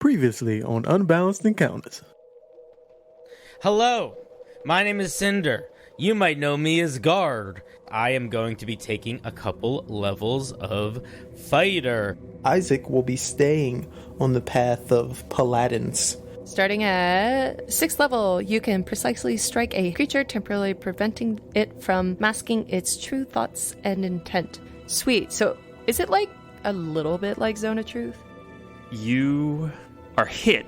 Previously on Unbalanced Encounters. Hello, my name is Cinder. You might know me as Guard. I am going to be taking a couple levels of Fighter. Isaac will be staying on the path of Paladins. Starting at 6th level, you can precisely strike a creature, temporarily preventing it from masking its true thoughts and intent. Sweet. So is it like a little bit like Zone of Truth? You are hit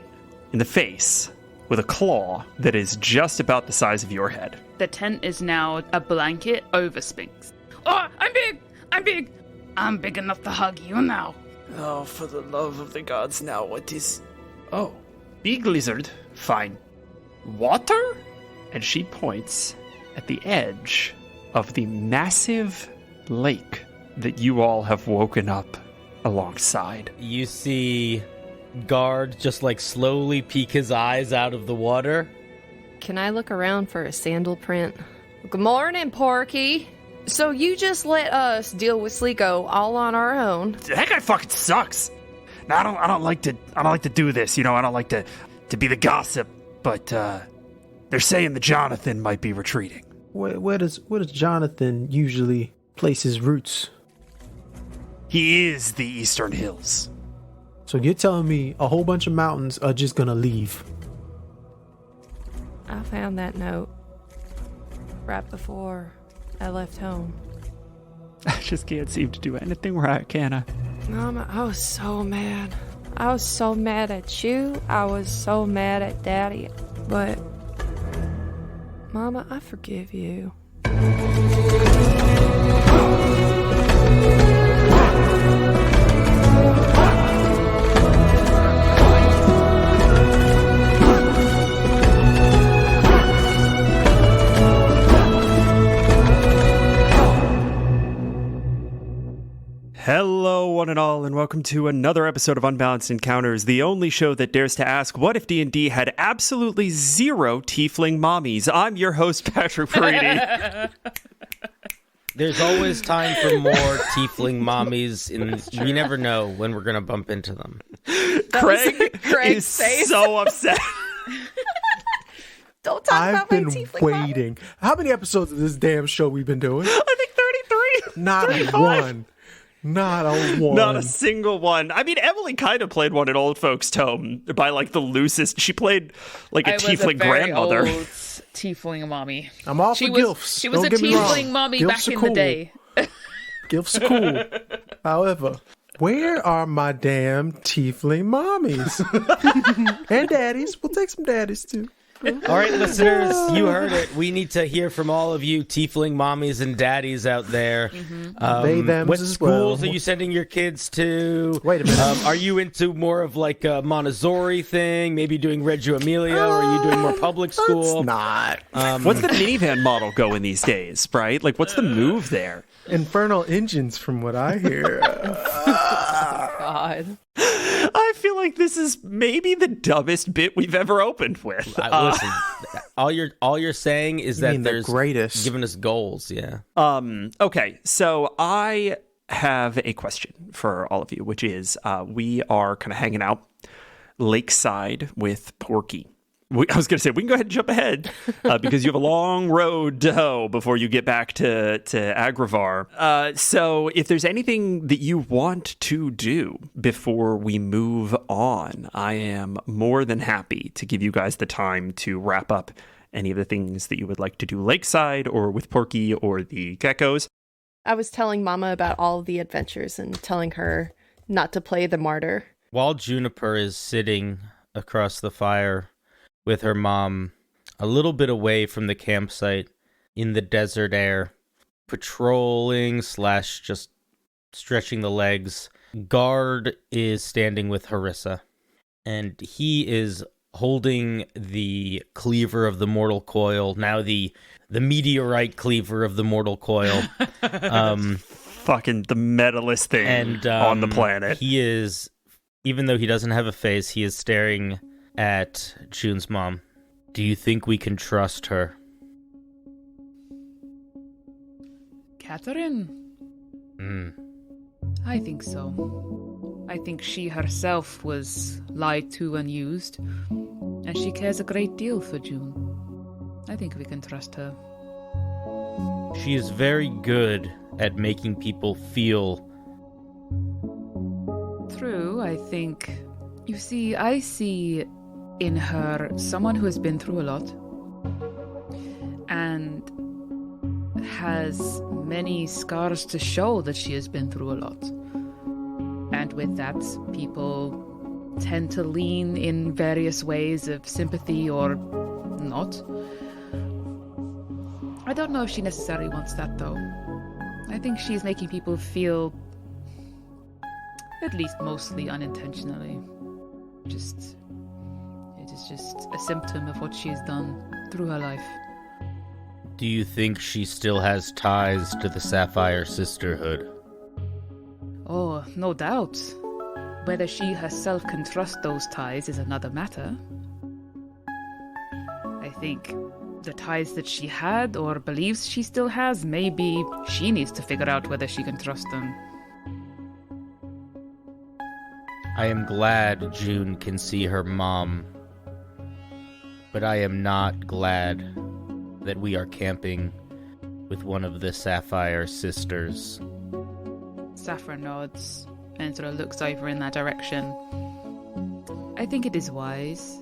in the face with a claw that is just about the size of your head. The tent is now a blanket over Sphinx. Oh, I'm big! I'm big! I'm big enough to hug you now. Oh, for the love of the gods, now what is... Oh, big lizard. Fine. Water? And she points at the edge of the massive lake that you all have woken up alongside. You see Guard just slowly peek his eyes out of the water. Can I look around for a sandal print? Good morning, Porky. So you just let us deal with Sliko all on our own? That guy fucking sucks. Now, I don't like to do this. I don't like to be the gossip. But they're saying that Jonathan might be retreating. Where does Jonathan usually place his roots? He is the Eastern Hills. So you're telling me a whole bunch of mountains are just gonna leave? I found that note right before I left home. I just can't seem to do anything right, can I? Mama, I was so mad. I was so mad at you. I was so mad at Daddy. But, Mama, I forgive you. Hello, one and all, and welcome to another episode of Unbalanced Encounters, the only show that dares to ask, what if D&D had absolutely zero tiefling mommies? I'm your host, Patrick Paridi. There's always time for more tiefling mommies, and we never know when we're going to bump into them. Craig is so upset. Don't talk I've about my been tiefling waiting. How many episodes of this damn show we've been doing? I think 33. Not 35. one. Not a one. Not a single one. I mean, Emily kind of played one at Old Folks' Tome by the loosest. She played a tiefling grandmother. Old tiefling mommy. I'm all for gilfs. She was Don't a get me wrong. tiefling mommy Gilfs back are in cool. the day. Gilfs are cool. However, where are my damn tiefling mommies? And daddies. We'll take some daddies too. All right, listeners, you heard it. We need to hear from all of you tiefling mommies and daddies out there. They, them What as schools well. are you sending your kids to? Wait a minute. Are you into more of a Montessori thing? Maybe doing Reggio Emilia? Or are you doing more public school? It's not. What's the minivan model going these days, right? What's the move there? Infernal engines, from what I hear. God. I feel like this is maybe the dumbest bit we've ever opened with. Listen, all you're saying is that mean the there's greatest. giving us goals, yeah. Okay, so I have a question for all of you, which is we are kind of hanging out lakeside with Porky. I was going to say, we can go ahead and jump ahead because you have a long road to hoe before you get back to Agravar. So if there's anything that you want to do before we move on, I am more than happy to give you guys the time to wrap up any of the things that you would like to do lakeside or with Porky or the geckos. I was telling Mama about all of the adventures and telling her not to play the martyr. While Juniper is sitting across the fire with her mom, a little bit away from the campsite in the desert air, patrolling / just stretching the legs, Guard is standing with Harissa, and he is holding the cleaver of the mortal coil, now the meteorite cleaver of the mortal coil. Fucking the metalist thing And on the planet. He is, even though he doesn't have a face, he is staring at June's mom. Do you think we can trust her? Catherine? I think so. I think she herself was lied to and used, and she cares a great deal for June. I think we can trust her. She is very good at making people feel. True, I think. You see, I see in her someone who has been through a lot and has many scars to show that she has been through a lot. And with that, people tend to lean in various ways of sympathy or not. I don't know if she necessarily wants that, though. I think she's making people feel, at least mostly unintentionally, it is just a symptom of what she has done through her life. Do you think she still has ties to the Sapphire Sisterhood? Oh, no doubt. Whether she herself can trust those ties is another matter. I think the ties that she had or believes she still has, maybe she needs to figure out whether she can trust them. I am glad June can see her mom, but I am not glad that we are camping with one of the Sapphire Sisters. Saffron nods and sort of looks over in that direction. I think it is wise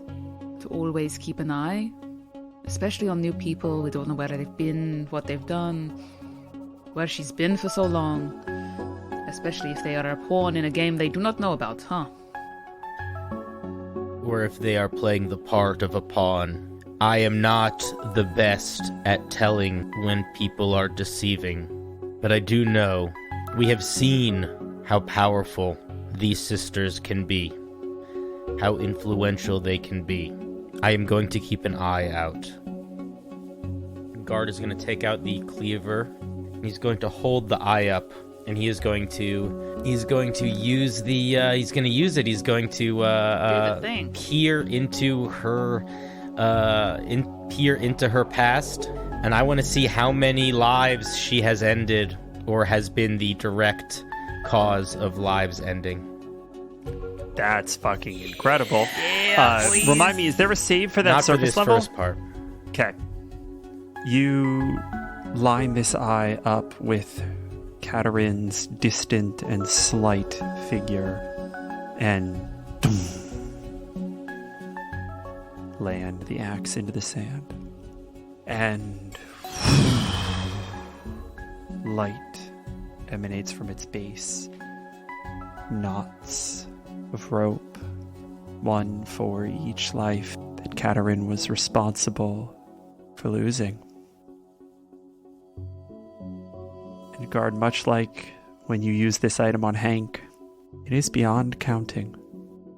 to always keep an eye, especially on new people. We don't know where they've been, what they've done, where she's been for so long, especially if they are a pawn in a game they do not know about, huh? Or if they are playing the part of a pawn. I am not the best at telling when people are deceiving, but I do know we have seen how powerful these sisters can be, how influential they can be. I am going to keep an eye out. Guard is going to take out the cleaver. He's going to hold the eye up, and he's going to use the thing. peer into her past, and I want to see how many lives she has ended or has been the direct cause of lives ending. That's fucking incredible. Yeah, please. Remind me, is there a save for that Not for surface this level? first part. Okay. You line this eye up with Katarin's distant and slight figure and land the axe into the sand. And light emanates from its base. Knots of rope, one for each life that Katarin was responsible for losing. And guard, much like when you use this item on Hank, it is beyond counting.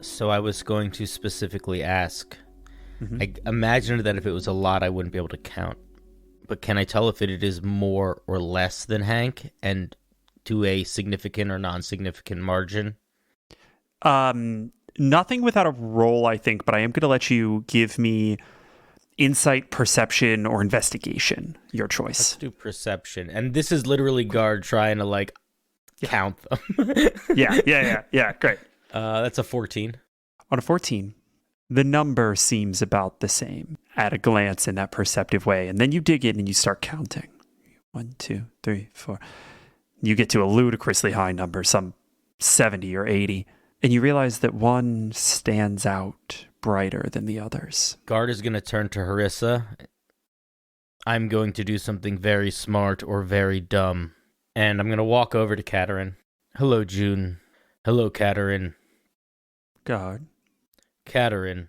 So I was going to specifically ask. I imagined that if it was a lot, I wouldn't be able to count. But can I tell if it is more or less than Hank, and to a significant or non-significant margin? Nothing without a roll, I think, but I am going to let you give me insight, perception, or investigation. Your choice. Let's do perception. And this is literally Guard trying to, count them. Yeah, great. That's a 14. On a 14, the number seems about the same at a glance in that perceptive way. And then you dig in and you start counting. 1, 2, 3, 4. You get to a ludicrously high number, some 70 or 80. And you realize that one stands out brighter than the others. Guard is going to turn to Harissa. I'm going to do something very smart or very dumb. And I'm going to walk over to Katarin. Hello, June. Hello, Katarin. Guard. Katarin.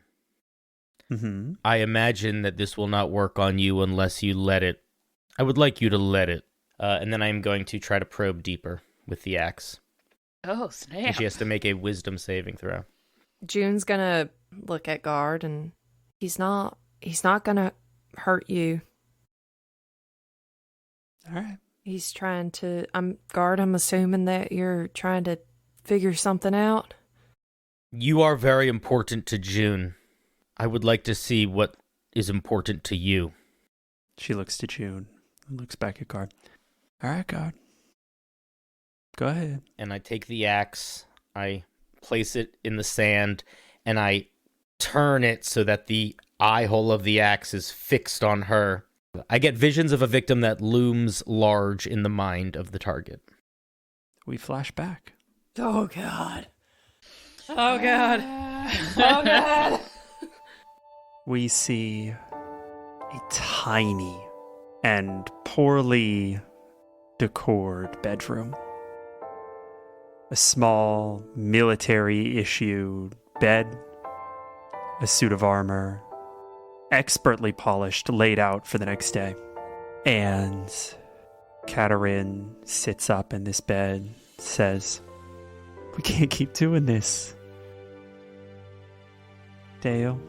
I imagine that this will not work on you unless you let it. I would like you to let it. And then I'm going to try to probe deeper with the axe. Oh, snap. And she has to make a wisdom saving throw. June's gonna look at Guard, and he's not gonna hurt you. All right. He's trying to. Guard, I'm assuming that you're trying to figure something out. You are very important to June. I would like to see what is important to you. She looks to June and looks back at Guard. All right, Guard. Go ahead. And I take the axe. I place it in the sand, and I turn it so that the eye hole of the axe is fixed on her. I get visions of a victim that looms large in the mind of the target. We flash back. Oh, God. Oh, God. Oh, God. We see a tiny and poorly decored bedroom. A small military-issue bed, a suit of armor, expertly polished, laid out for the next day. And Katerin sits up in this bed, says, "We can't keep doing this. Dale,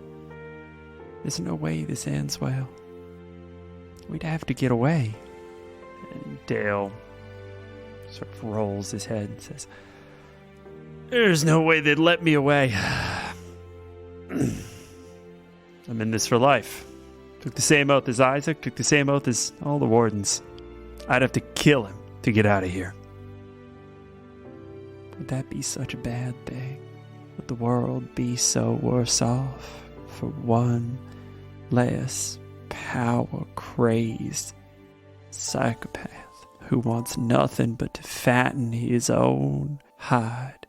there's no way this ends well. We'd have to get away." And Dale sort of rolls his head and says, "There's no way they'd let me away. I'm in this for life. Took the same oath as Isaac, took the same oath as all the wardens. I'd have to kill him to get out of here. Would that be such a bad thing? Would the world be so worse off for one less power-crazed psychopath who wants nothing but to fatten his own hide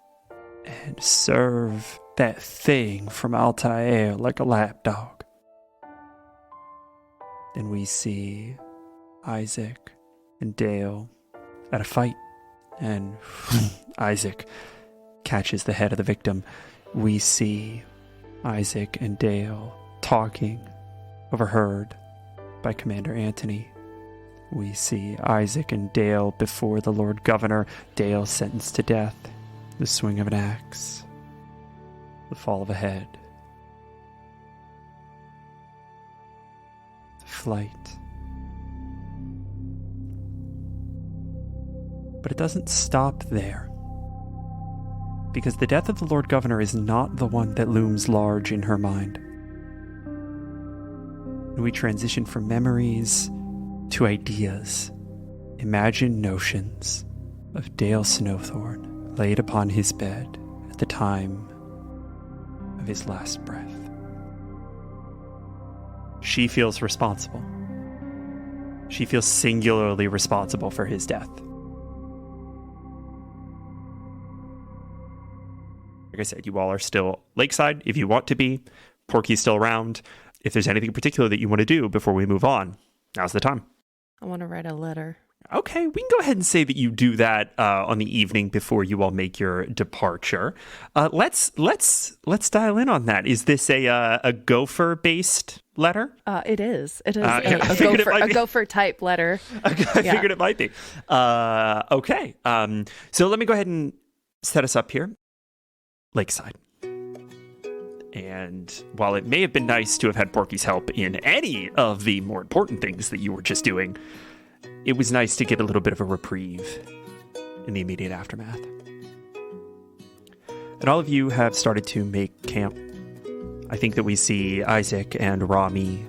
and serve that thing from Altair like a lapdog?" Then we see Isaac and Dale at a fight, and Isaac catches the head of the victim. We see Isaac and Dale talking, overheard by Commander Antony. We see Isaac and Dale before the Lord Governor. Dale sentenced to death, the swing of an axe, the fall of a head, the flight. But it doesn't stop there, because the death of the Lord Governor is not the one that looms large in her mind. We transition from memories to ideas, imagined notions of Dale Snowthorn laid upon his bed at the time of his last breath. She feels responsible. She feels singularly responsible for his death. Like I said, you all are still lakeside if you want to be. Porky's still around. If there's anything in particular that you want to do before we move on, now's the time. I want to write a letter. Okay, we can go ahead and say that you do that on the evening before you all make your departure. Let's dial in on that. Is this a gopher based letter? It is. It is a gopher type letter. I figured it might be. Okay. So let me go ahead and set us up here. Lakeside. And while it may have been nice to have had Porky's help in any of the more important things that you were just doing, it was nice to get a little bit of a reprieve in the immediate aftermath. And all of you have started to make camp. I think that we see Isaac and Rami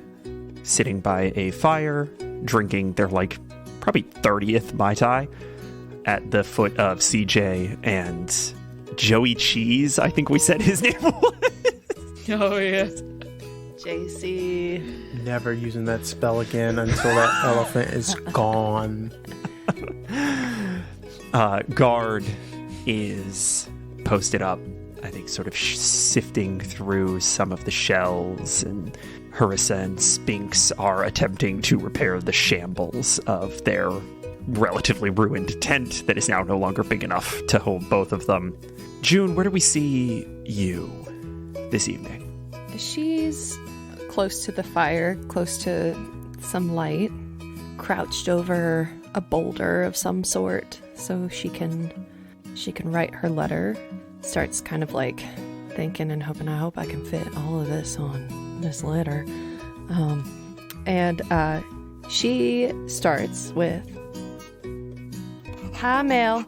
sitting by a fire, drinking their, probably 30th Mai Tai at the foot of CJ and Joey Cheese, I think we said his name was. Oh, yes. JC. Never using that spell again until that elephant is gone. Guard is posted up, I think, sort of sifting through some of the shells, and Harissa and Spinks are attempting to repair the shambles of their relatively ruined tent that is now no longer big enough to hold both of them. June, where do we see you this evening? She's close to the fire, close to some light, crouched over a boulder of some sort so she can write her letter. Starts kind of thinking and hoping, I hope I can fit all of this on this letter. And she starts with, "Hi, Mel.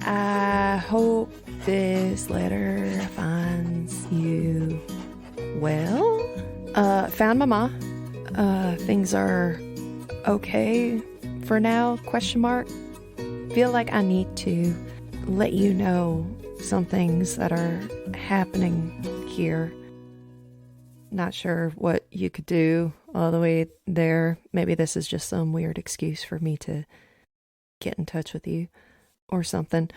I hope this letter finds you well. Found Mama. Things are okay for now, ? Feel like I need to let you know some things that are happening here. Not sure what you could do all the way there. Maybe this is just some weird excuse for me to get in touch with you or something. ...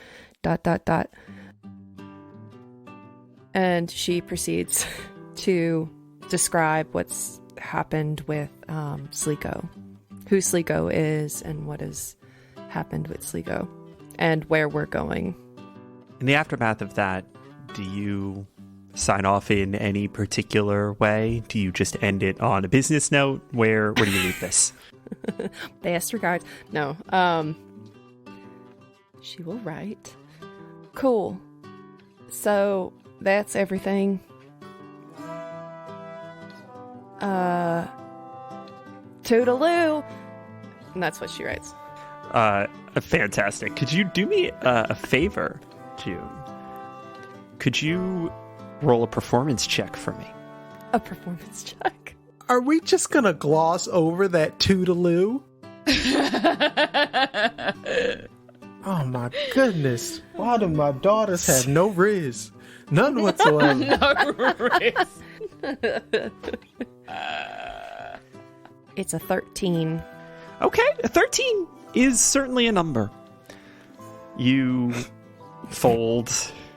And she proceeds to describe what's happened with Sliko, who Sliko is and what has happened with Sliko and where we're going. In the aftermath of that, do you sign off in any particular way? Do you just end it on a business note? Where do you leave this? Best regards. No. She will write. Cool. So that's everything. Toodaloo. And that's what she writes. Fantastic. Could you do me a favor, June? Could you roll a performance check for me? A performance check. Are we just gonna gloss over that toodaloo? Oh my goodness. Why do my daughters have no riz? None whatsoever. No risk. It's a 13. Okay, a 13 is certainly a number. You fold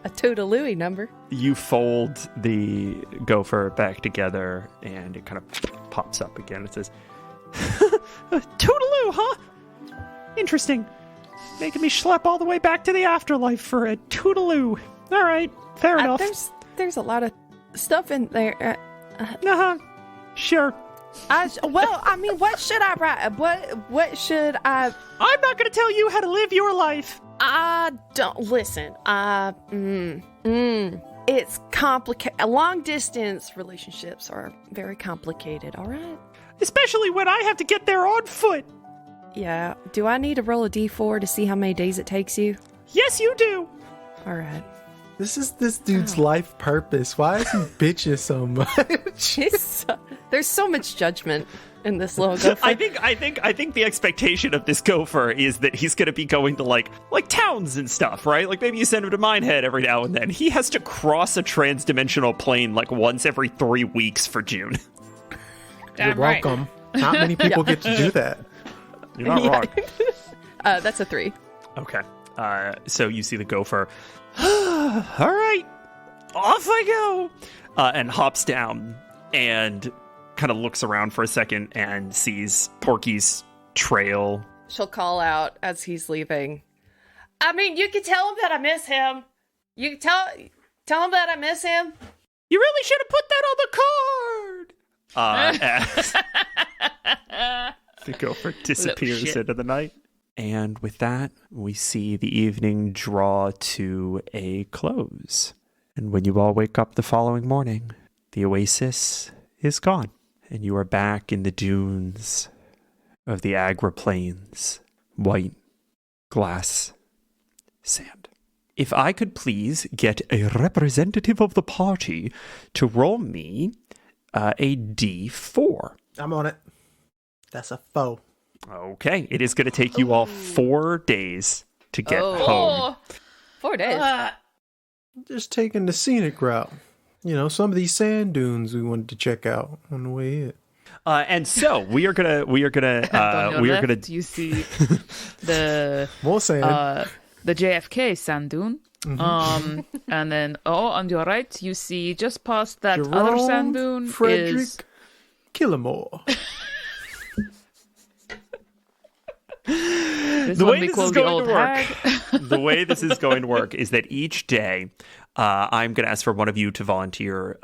A toodalooey number. you fold the gopher back together and it kind of pops up again. It says, Toodaloo, huh? Interesting. Making me schlep all the way back to the afterlife for a toodaloo. All right, fair enough. There's a lot of stuff in there. Uh-huh. Sure. Well, I mean, what should I write? What should I? I'm not going to tell you how to live your life. I don't listen. It's complicated. Long distance relationships are very complicated. All right. Especially when I have to get there on foot. Yeah. Do I need to roll a d4 to see how many days it takes you? Yes, you do. All right. This is this dude's life purpose. Why is he bitching so much? There's so much judgment in this little gopher. I think the expectation of this gopher is that he's going to be going to like towns and stuff, right? Like maybe you send him to Minehead every now and then. He has to cross a trans-dimensional plane like once every 3 weeks for June. You're welcome. Not many people get to do that. You're not wrong. That's a 3. Okay. So you see the gopher. All right, off I go, and hops down and kind of looks around for a second and sees Porky's trail. She'll call out as he's leaving. I mean, you can tell him that I miss him. You can tell him that I miss him. You really should have put that on the card. As the gopher disappears into the night. And with that, we see the evening draw to a close. And when you all wake up the following morning, the oasis is gone. And you are back in the dunes of the Agra Plains. White glass sand. If I could please get a representative of the party to roll me a D4. I'm on it. That's a foe. Okay, it is going to take you all 4 days to get home. 4 days. Just taking the scenic route. You know, some of these sand dunes we wanted to check out on the way in. And so we are gonna you see the More sand. the JFK sand dune. Mm-hmm. And then on your right you see just past that Jerome other sand dune Frederick is Killamore. this the one way we this call is the going old to work. hag. The way this is going to work is that each day, I'm going to ask for one of you to volunteer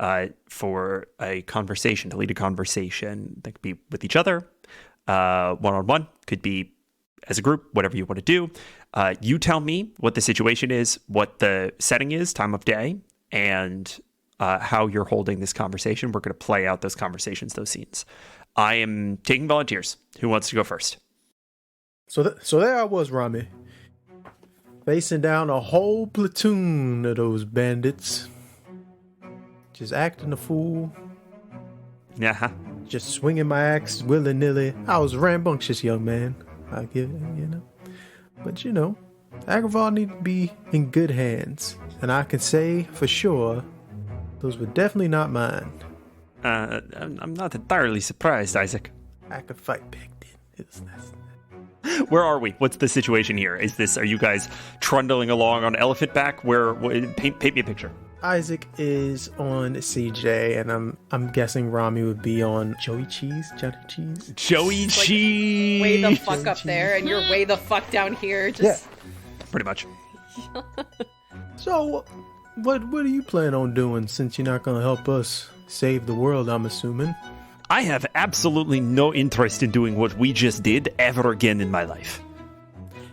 for a conversation, to lead a conversation that could be with each other, one-on-one, could be as a group, whatever you want to do. You tell me what the situation is, what the setting is, time of day, and how you're holding this conversation. We're going to play out those conversations, those scenes. I am taking volunteers. Who wants to go first? So there I was, Rami, facing down a whole platoon of those bandits, just acting a fool, Yeah. just swinging my axe willy-nilly. I was a rambunctious young man, I give it, But Agravar need to be in good hands. And I can say for sure, those were definitely not mine. I'm not entirely surprised, Isaac. I could fight back then. Where are we? What's the situation here? Are you guys trundling along on elephant back? Paint me a picture. Isaac is on CJ, and I'm guessing Rami would be on Joey Cheese. Joey Cheese. Way the fuck up there, and you're way the fuck down here. Just Pretty much. So, what do you plan on doing since you're not going to help us save the world, I'm assuming? I have absolutely no interest in doing what we just did ever again in my life.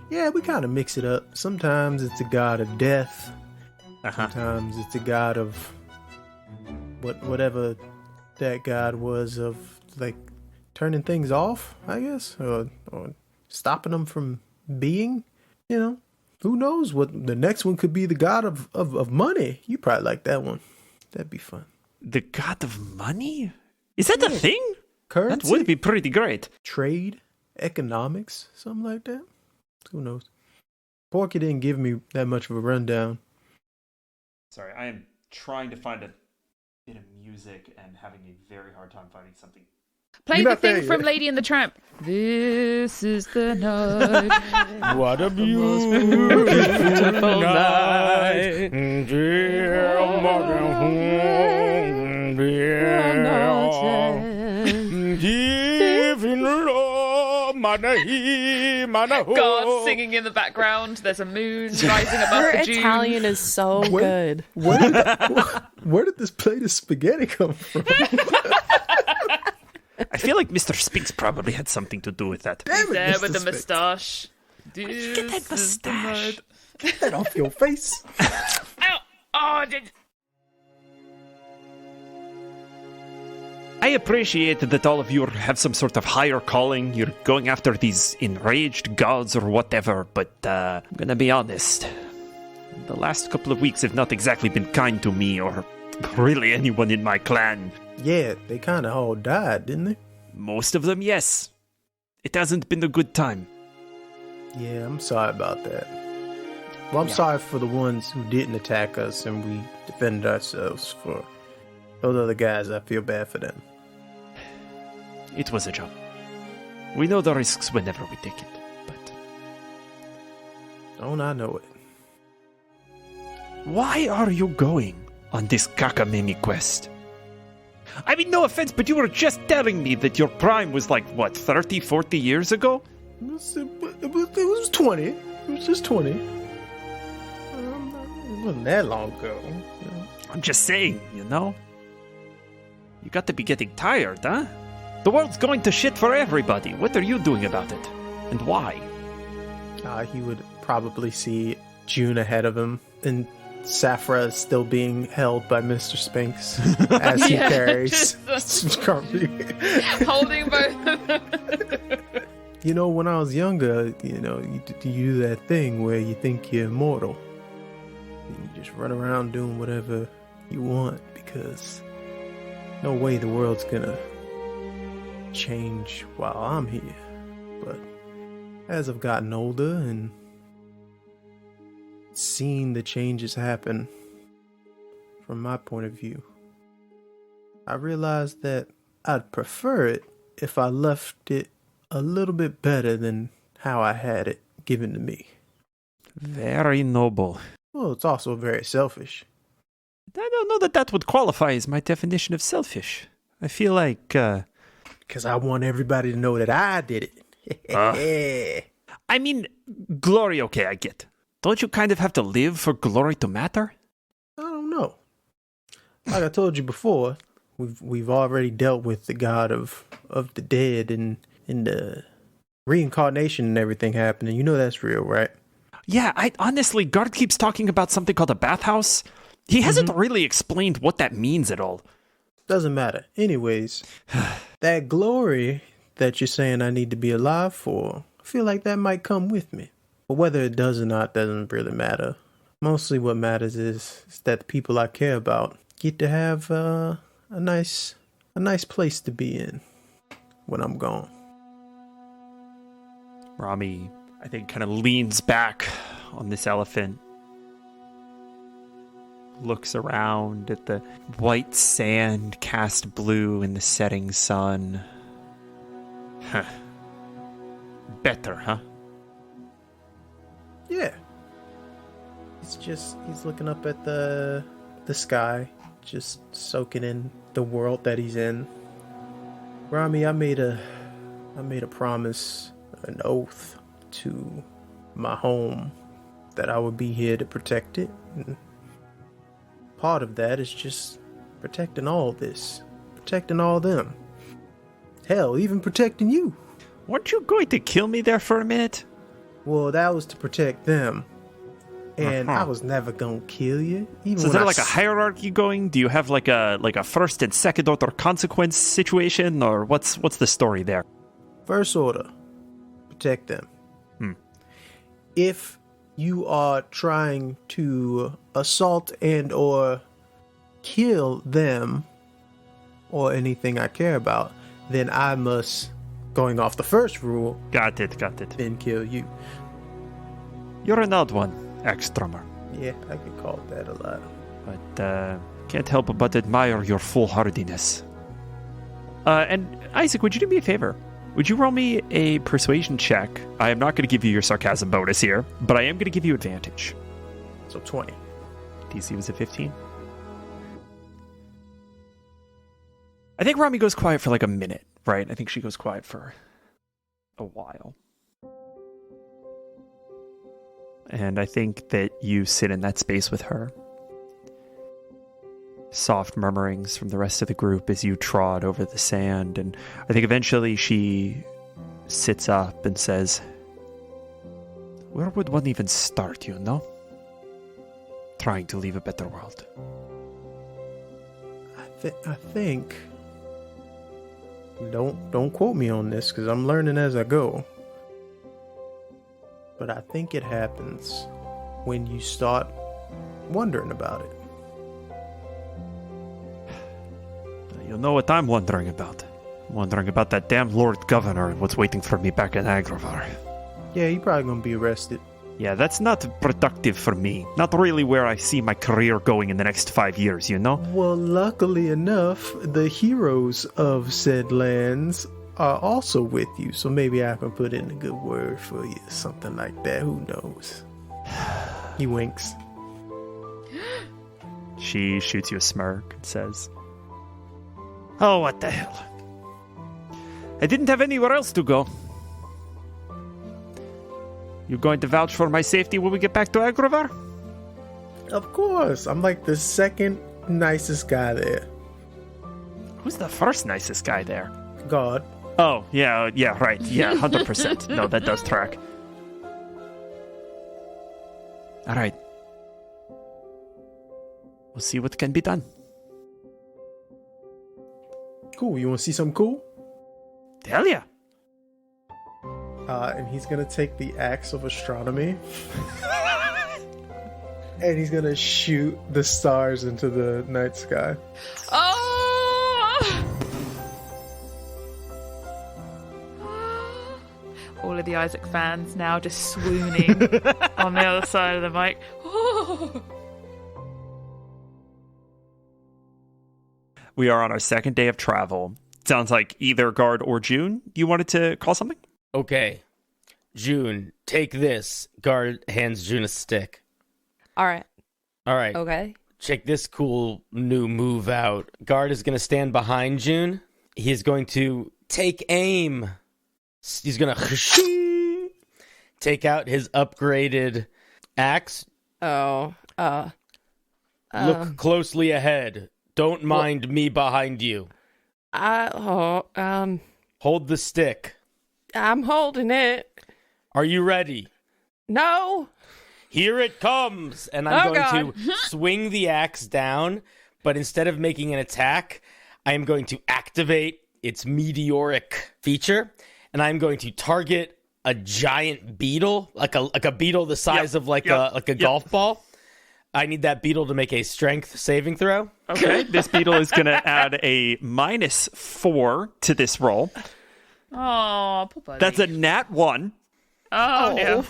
Yeah, we kind of mix it up. Sometimes it's a god of death. Sometimes it's a god of whatever that god was, of like turning things off, I guess, or stopping them from being. You know, who knows what the next one could be? The god of money. You probably like that one. That'd be fun. The god of money? Is that a thing? Currency? That would be pretty great. Trade, economics, something like that. Who knows? Porky didn't give me that much of a rundown. Sorry, I am trying to find a bit of music and having a very hard time finding something. Play You're the not there thing from yet. Lady and the Tramp. This is the night. What a beautiful night. Dear Morgan, dear God singing in the background. There's a moon rising above Her the dunes. Italian is so good. Where did this plate of spaghetti come from? I feel like Mr. Spinks probably had something to do with that. Damn it, There Mr. with the Spinks. moustache. Get that mustache. Get that off your face. Ow! Oh, did... I appreciate that all of you have some sort of higher calling. You're going after these enraged gods or whatever, but I'm gonna be honest. The last couple of weeks have not exactly been kind to me or really anyone in my clan. Yeah, they kind of all died, didn't they? Most of them, yes. It hasn't been a good time. Yeah, I'm sorry about that. Well, I'm sorry for the ones who didn't attack us and we defended ourselves. For those other guys, I feel bad for them. It was a job. We know the risks whenever we take it, but... Don't I know it? Why are you going on this Kakamimi quest? I mean, no offense, but you were just telling me that your prime was like, what, 30, 40 years ago? It was 20. It was just 20. It wasn't that long ago. You know? I'm just saying, you know? You got to be getting tired, huh? The world's going to shit for everybody. What are you doing about it? And why? He would probably see June ahead of him, and Safra is still being held by Mr. Spinks as he Yeah, carries Scrumpy. Holding both of them. You know, when I was younger, you do that thing where you think you're immortal. And you just run around doing whatever you want because no way the world's gonna change while I'm here. But as I've gotten older and seen the changes happen from my point of view, I realized that I'd prefer it if I left it a little bit better than how I had it given to me. Very noble. Well, it's also very selfish. I don't know that would qualify as my definition of selfish. I feel like, Because I want everybody to know that I did it. I mean, glory, okay, I get. Don't you kind of have to live for glory to matter? I don't know. Like I told you before, we've already dealt with the god of the dead and the reincarnation and everything happening. You know that's real, right? Yeah, I honestly, Guard keeps talking about something called a bathhouse. He hasn't really explained what that means at all. Doesn't matter. Anyways, that glory that you're saying I need to be alive for, I feel like that might come with me. But whether it does or not doesn't really matter. Mostly what matters is that the people I care about get to have a nice place to be in when I'm gone. Rami, I think, kind of leans back on this elephant. Looks around at the white sand cast blue in the setting sun. Huh. Better, huh? Yeah. He's looking up at the sky, just soaking in the world that he's in. Rami, I made a promise, an oath to my home that I would be here to protect it. And part of that is just protecting all this, protecting all them. Hell, even protecting you. Weren't you going to kill me there for a minute? Well, that was to protect them. And I was never gonna kill you. Even So is there like a hierarchy going? Do you have like a first and second order consequence situation, or what's the story there? First order, protect them. If you are trying to assault and or kill them or anything I care about, then I must, going off the first rule, Got it. then kill you. You're an odd one, ex-drummer. Yeah, I could call it that a lot. But can't help but admire your foolhardiness. And Isaac, would you do me a favor? Would you roll me a persuasion check? I am not going to give you your sarcasm bonus here, but I am going to give you advantage. So 20. DC was a 15. I think Rami goes quiet for like a minute, right? I think she goes quiet for a while. And I think that you sit in that space with her. Soft murmurings from the rest of the group as you trod over the sand, and I think eventually she sits up and says, "Where would one even start, you know? Trying to leave a better world." I think... Don't quote me on this, because I'm learning as I go. But I think it happens when you start wondering about it. You'll know what I'm wondering about. I'm wondering about that damn Lord Governor and what's waiting for me back in Agravar. Yeah, you're probably gonna be arrested. Yeah, that's not productive for me. Not really where I see my career going in the next 5 years, you know? Well, luckily enough, the heroes of said lands are also with you, so maybe I can put in a good word for you, something like that. Who knows? He winks. She shoots you a smirk and says, "Oh, what the hell? I didn't have anywhere else to go. You going to vouch for my safety when we get back to Agravar?" Of course, I'm like the second nicest guy there. Who's the first nicest guy there? God. Oh, yeah, right. Yeah, 100%. No, that does track. All right. We'll see what can be done. Cool, you want to see something cool? Hell yeah. And he's gonna take the axe of astronomy and he's gonna shoot the stars into the night sky. Oh! All of the Isaac fans now just swooning on the other side of the mic. Oh! We are on our second day of travel. Sounds like either Guard or June, you wanted to call something? Okay. June, take this. Guard hands June a stick. All right. All right. Okay. Check this cool new move out. Guard is going to stand behind June. He is going to take aim. He's going to take out his upgraded axe. Oh. Look closely ahead. Don't mind me behind you. Hold the stick. I'm holding it. Are you ready? No. Here it comes. And I'm going God. to swing the axe down, but instead of making an attack, I am going to activate its meteoric feature, and I'm going to target a giant beetle, like a beetle the size of a golf ball. I need that beetle to make a strength saving throw. Okay, this beetle is going to add a -4 to this roll. Oh, poor buddy. That's a nat 1. Oh, no.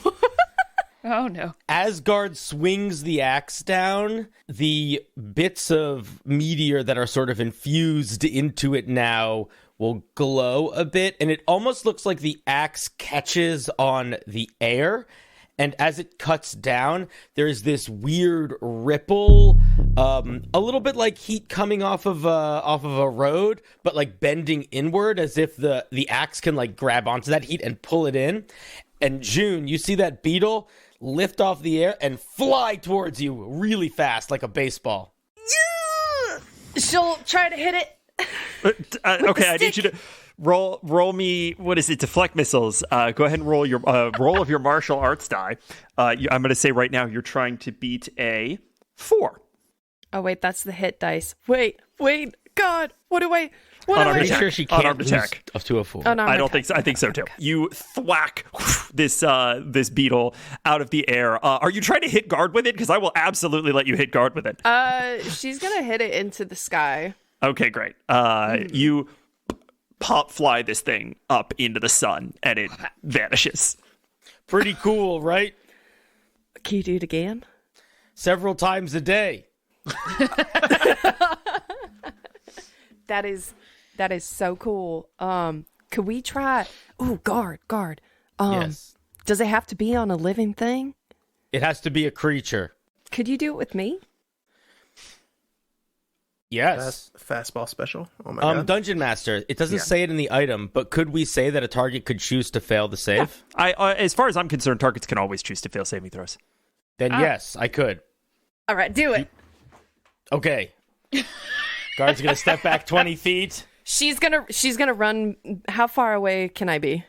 Oh, no. Asgard swings the axe down. The bits of meteor that are sort of infused into it now will glow a bit, and it almost looks like the axe catches on the air. And as it cuts down, there's this weird ripple, a little bit like heat coming off of a road, but like bending inward, as if the axe can like grab onto that heat and pull it in. And June, you see that beetle lift off the air and fly towards you really fast, like a baseball. She'll try to hit it. Okay, I need you to roll me. What is it? Deflect missiles. Go ahead and roll your roll of your martial arts die. I'm going to say right now you're trying to beat a 4. Oh, wait, that's the hit dice. Wait. God, what do I... I'm pretty sure she can't unarmed lose attack. up to a 4. Oh, no, I don't think so. I think so too. You thwack this beetle out of the air. Are you trying to hit guard with it? Because I will absolutely let you hit guard with it. She's gonna hit it into the sky. Okay, great. You pop fly this thing up into the sun, and it vanishes. Pretty cool, right? Can you do it again? Several times a day. That is so cool. Could we try? Ooh, guard. Yes. Does it have to be on a living thing? It has to be a creature. Could you do it with me? Yes. Fastball special. Oh my god. Dungeon Master, it doesn't say it in the item, but could we say that a target could choose to fail the save? I, as far as I'm concerned, targets can always choose to fail saving throws. Then yes, I could. All right, do it. Okay. Guard's gonna step back 20 feet. She's gonna run. How far away can I be?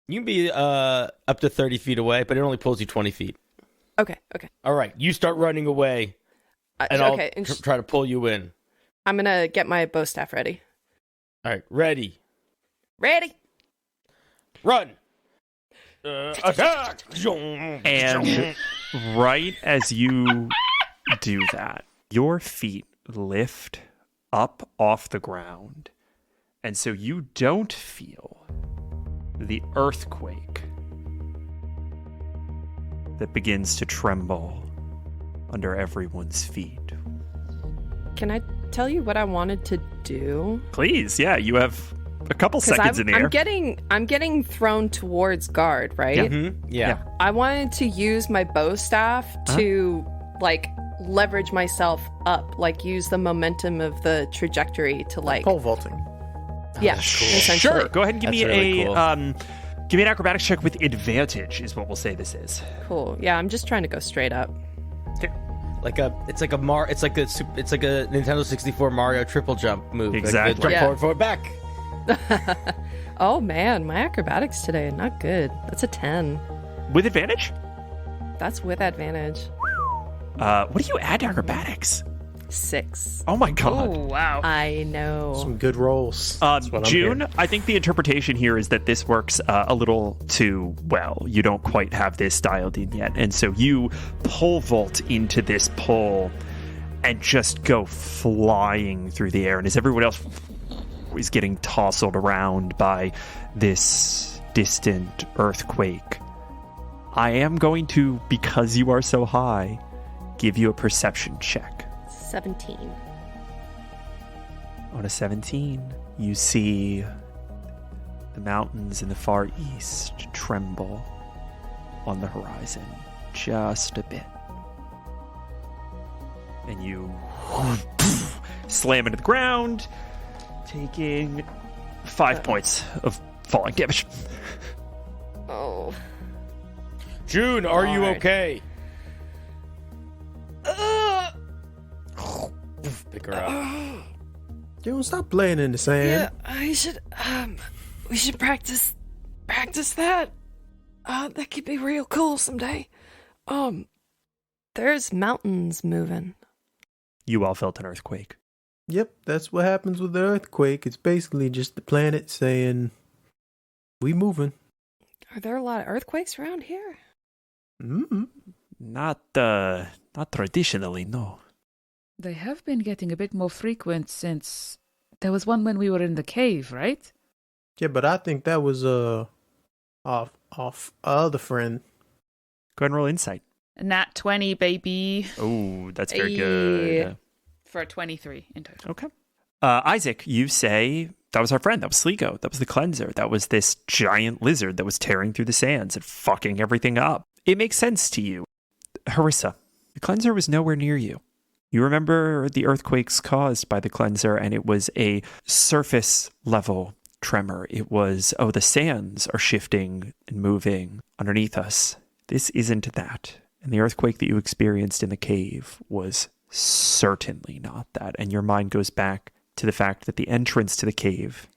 You can be up to 30 feet away, but it only pulls you 20 feet. Okay. All right, you start running away, and I'll try to pull you in. I'm gonna get my bow staff ready. All right, ready. Run. Attack. And right as you do that, your feet lift up off the ground, and so you don't feel the earthquake that begins to tremble under everyone's feet. Can I tell you what I wanted to do? Please, yeah, you have a couple seconds in the air. I'm getting thrown towards guard, right? Yeah. Mm-hmm. Yeah. I wanted to use my bow staff to like leverage myself up, like use the momentum of the trajectory to like pole vaulting. Yeah, essentially. Sure. Go ahead and give me really a cool. Give me an acrobatics check with advantage, is what we'll say this is. Cool. Yeah, I'm just trying to go straight up. It's like a Nintendo 64 Mario triple jump move. Exactly. Like jump forward, back. Oh man, my acrobatics today not good. That's a 10. With advantage? That's with advantage. What do you add to acrobatics? 6. Oh my god. Oh, wow. I know. Some good rolls. That's what I'm June, hearing. I think the interpretation here is that this works a little too well. You don't quite have this dialed in yet. And so you pole vault into this pole and just go flying through the air. And as everyone else is getting tousled around by this distant earthquake, I am going to, because you are so high, give you a perception check. 17. On a 17, you see the mountains in the far east tremble on the horizon just a bit. And you slam into the ground, taking 5 points of falling damage. Oh. June, are you Alright. okay? Pick her up. Don't stop playing in the sand. I should we should practice that. That could be real cool someday. There's mountains moving. You all felt an earthquake. Yep, that's what happens with the earthquake. It's basically just the planet saying, we moving. Are there a lot of earthquakes around here? Mm-hmm. Not traditionally, no. They have been getting a bit more frequent since there was one when we were in the cave, right? Yeah, but I think that was off other friend. Go ahead and roll insight. Nat 20, baby. Oh, that's very Hey. good. For a 23 in total. Okay. Isaac, you say that was our friend. That was Sligo. That was the cleanser. That was this giant lizard that was tearing through the sands and fucking everything up. It makes sense to you. Harissa, the cleanser was nowhere near you. You remember the earthquakes caused by the cleanser, and it was a surface level tremor. It was, the sands are shifting and moving underneath us. This isn't that. And the earthquake that you experienced in the cave was certainly not that. And your mind goes back to the fact that the entrance to the cave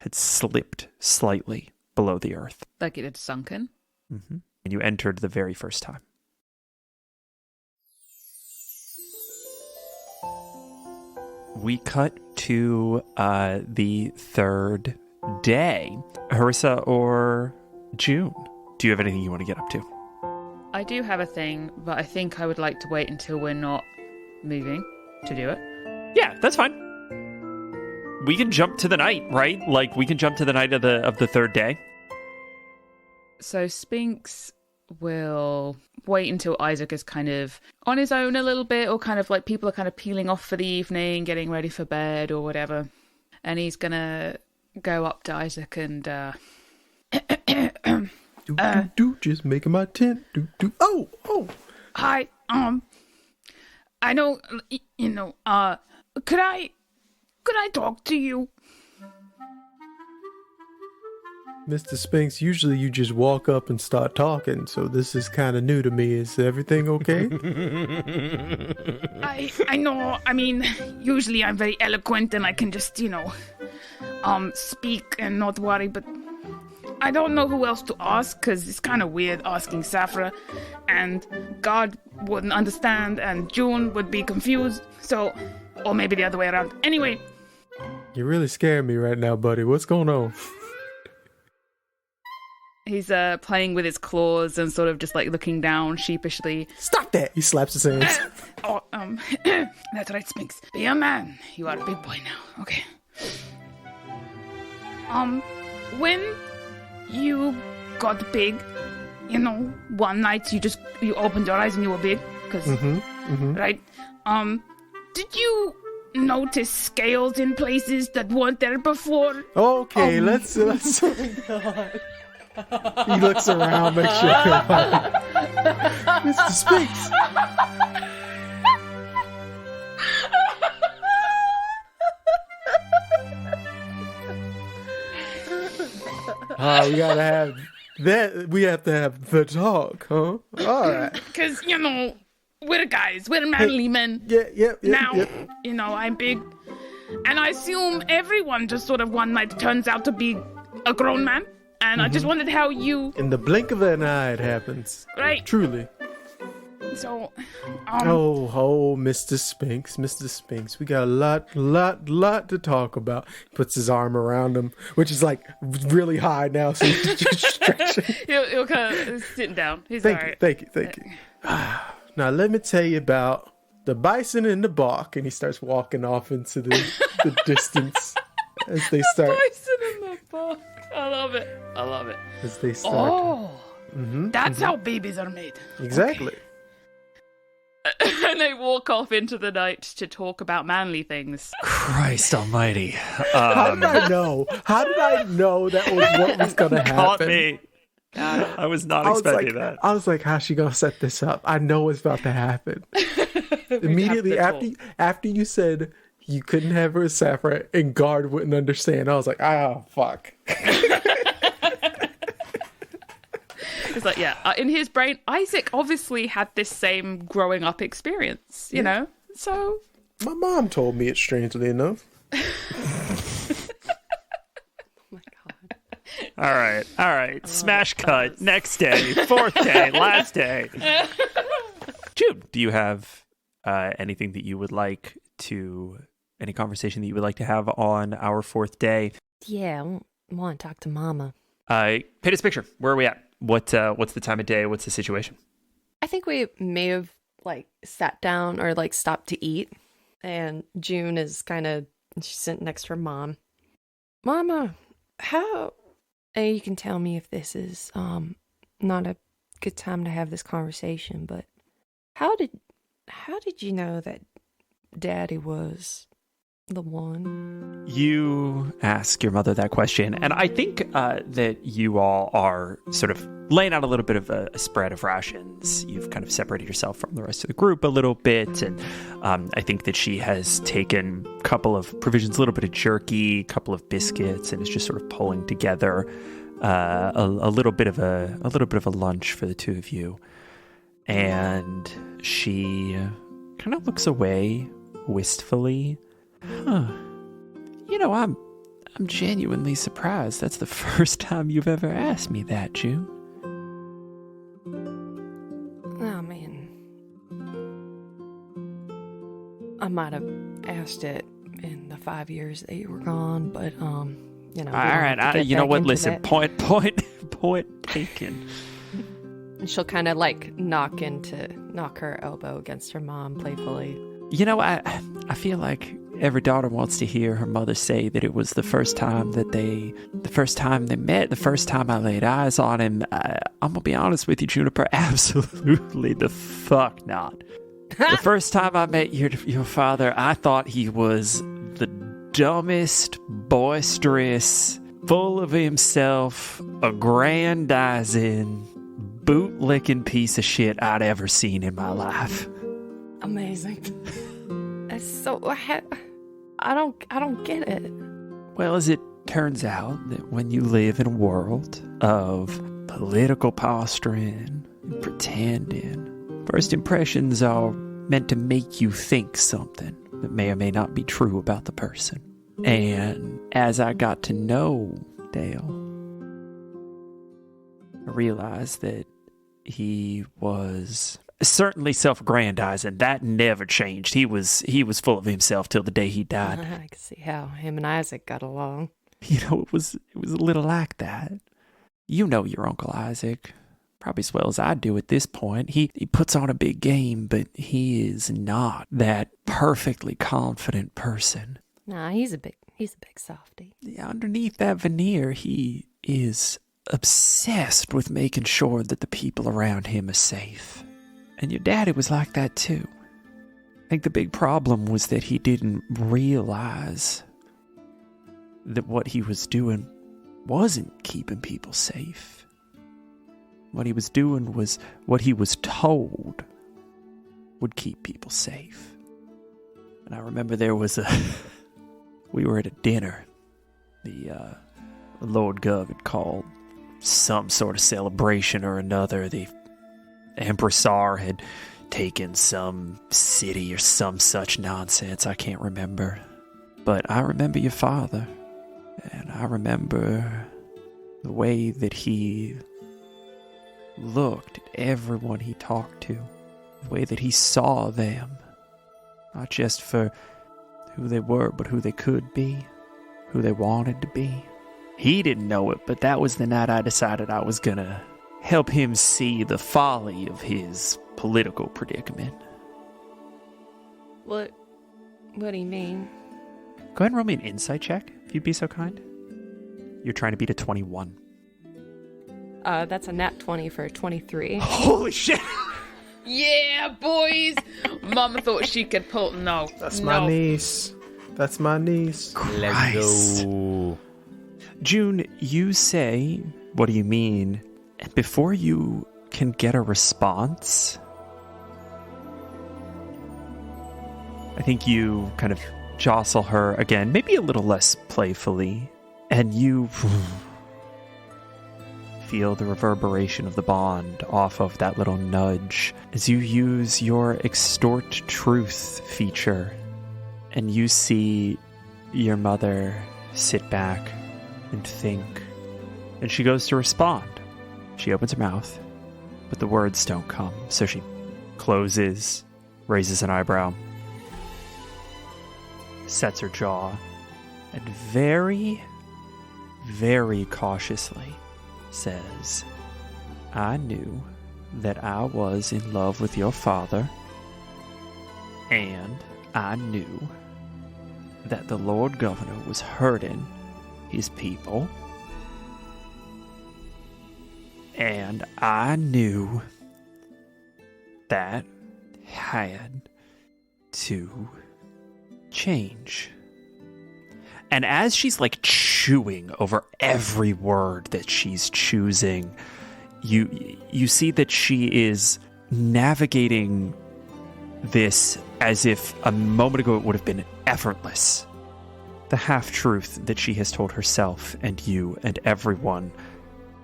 had slipped slightly below the earth. Like it had sunken. Mm-hmm. And you entered the very first time. We cut to the third day. Harissa or June, do you have anything you want to get up to? I do have a thing, but I think I would like to wait until we're not moving to do it. Yeah, that's fine. We can jump to the night, right? Like, we can jump to the night of the third day. So Spinks will wait until Isaac is kind of on his own a little bit, or kind of like people are kind of peeling off for the evening, getting ready for bed or whatever. And he's gonna go up to Isaac and Just making my tent. Oh. hi, I know, could I talk to you? Mr. Spinks, usually you just walk up and start talking, so this is kind of new to me. Is everything okay? I know, I mean, usually I'm very eloquent and I can just, speak and not worry, but I don't know who else to ask, because it's kind of weird asking Safra, and God wouldn't understand, and June would be confused, so, or maybe the other way around. Anyway. You're really scaring me right now, buddy. What's going on? He's playing with his claws and sort of just like looking down sheepishly. Stop that! He slaps his hands. That's right, Spinks. Be a man. You are a big boy now. Okay. When you got big, one night you opened your eyes and you were big, because, right? Did you notice scales in places that weren't there before? Okay, let's. He looks around, make sure. Mr. Spinks. We gotta have that. We have to have the talk, huh? All right. Because we're guys, we're manly men. Yeah. Now, I'm big, and I assume everyone just sort of one night turns out to be a grown man. And I just wondered how you... In the blink of an eye, it happens. Right. Truly. So, Mr. Spinks. We got a lot to talk about. He puts his arm around him, which is like really high now, so he's just stretching. He'll kind of sitting down. He's Thank all you, right. thank you. Now, let me tell you about the bison and the bark. And he starts walking off into the distance as they start. Bison in the bark. I love it. As they start. Oh, that's how babies are made. Exactly. Okay. And they walk off into the night to talk about manly things. Christ almighty. How did I know? How did I know that was what was going to happen? Caught me. I was not expecting that. I was like, how's she going to set this up? I know what's about to happen. Immediately after you said you couldn't have her as Safra and Guard wouldn't understand, I was like, fuck. It's like, in his brain, Isaac obviously had this same growing up experience, you know? So... My mom told me it, strangely enough. Oh my god. All right. Smash cut. Next day. Fourth day. Last day. Jude, do you have anything that you would like to... Any conversation that you would like to have on our fourth day? Yeah, I want to talk to Mama. Paint us a picture. Where are we at? What's the time of day? What's the situation? I think we may have sat down or stopped to eat, and June is she's sitting next to her mom. Mama, how? And you can tell me if this is not a good time to have this conversation, but how did you know that Daddy was the one? You ask your mother that question, and I think that you all are sort of laying out a little bit of a spread of rations. You've kind of separated yourself from the rest of the group a little bit, and I think that she has taken a couple of provisions, a little bit of jerky, a couple of biscuits, and is just sort of pulling together a little bit of a lunch for the two of you. And she kind of looks away wistfully. You know, I'm genuinely surprised. That's the first time you've ever asked me that, June. Oh, man. I might have asked it in the 5 years that you were gone, but, you know. All right, you know what? Listen, point taken. And she'll kind of like knock her elbow against her mom playfully. You know, I feel like every daughter wants to hear her mother say that it was the first time they met, the first time I laid eyes on him. I'm gonna be honest with you, Juniper, absolutely the fuck not. The first time I met your father, I thought he was the dumbest, boisterous, full of himself, aggrandizing, bootlicking piece of shit I'd ever seen in my life. Amazing. So I don't get it. Well, as it turns out, that when you live in a world of political posturing and pretending, first impressions are meant to make you think something that may or may not be true about the person. And as I got to know Dale, I realized that he was certainly self-aggrandizing. That never changed. He was full of himself till the day he died. I can see how him and Isaac got along. You know, it was a little like that. You know your Uncle Isaac probably as well as I do at this point. He puts on a big game, but he is not that perfectly confident person. Nah, he's a big softy. Yeah, underneath that veneer, he is obsessed with making sure that the people around him are safe. And your daddy was like that too. I think the big problem was that he didn't realize that what he was doing wasn't keeping people safe. What he was doing was what he was told would keep people safe. And I remember there was we were at a dinner. The Lord Gov had called some sort of celebration or another. The Empress Sar had taken some city or some such nonsense. I can't remember. But I remember your father. And I remember the way that he looked at everyone he talked to. The way that he saw them. Not just for who they were, but who they could be. Who they wanted to be. He didn't know it, but that was the night I decided I was gonna help him see the folly of his political predicament. What do you mean? Go ahead and roll me an insight check, if you'd be so kind. You're trying to beat a 21. That's a nat 20 for 23. Holy shit! Yeah, boys! Mama thought she could pull. No. That's my niece. That's my niece. Let's go. June, you say, what do you mean? And before you can get a response, I think you kind of jostle her again, maybe a little less playfully, and you feel the reverberation of the bond off of that little nudge as you use your extort truth feature, and you see your mother sit back and think, and she goes to respond. She opens her mouth, but the words don't come, so she closes, raises an eyebrow, sets her jaw, and very, very cautiously says, I knew that I was in love with your father, and I knew that the Lord Governor was hurting his people, And I knew that had to change. And as she's like chewing over every word that she's choosing, you see that she is navigating this as if a moment ago it would have been effortless. The half-truth that she has told herself and you and everyone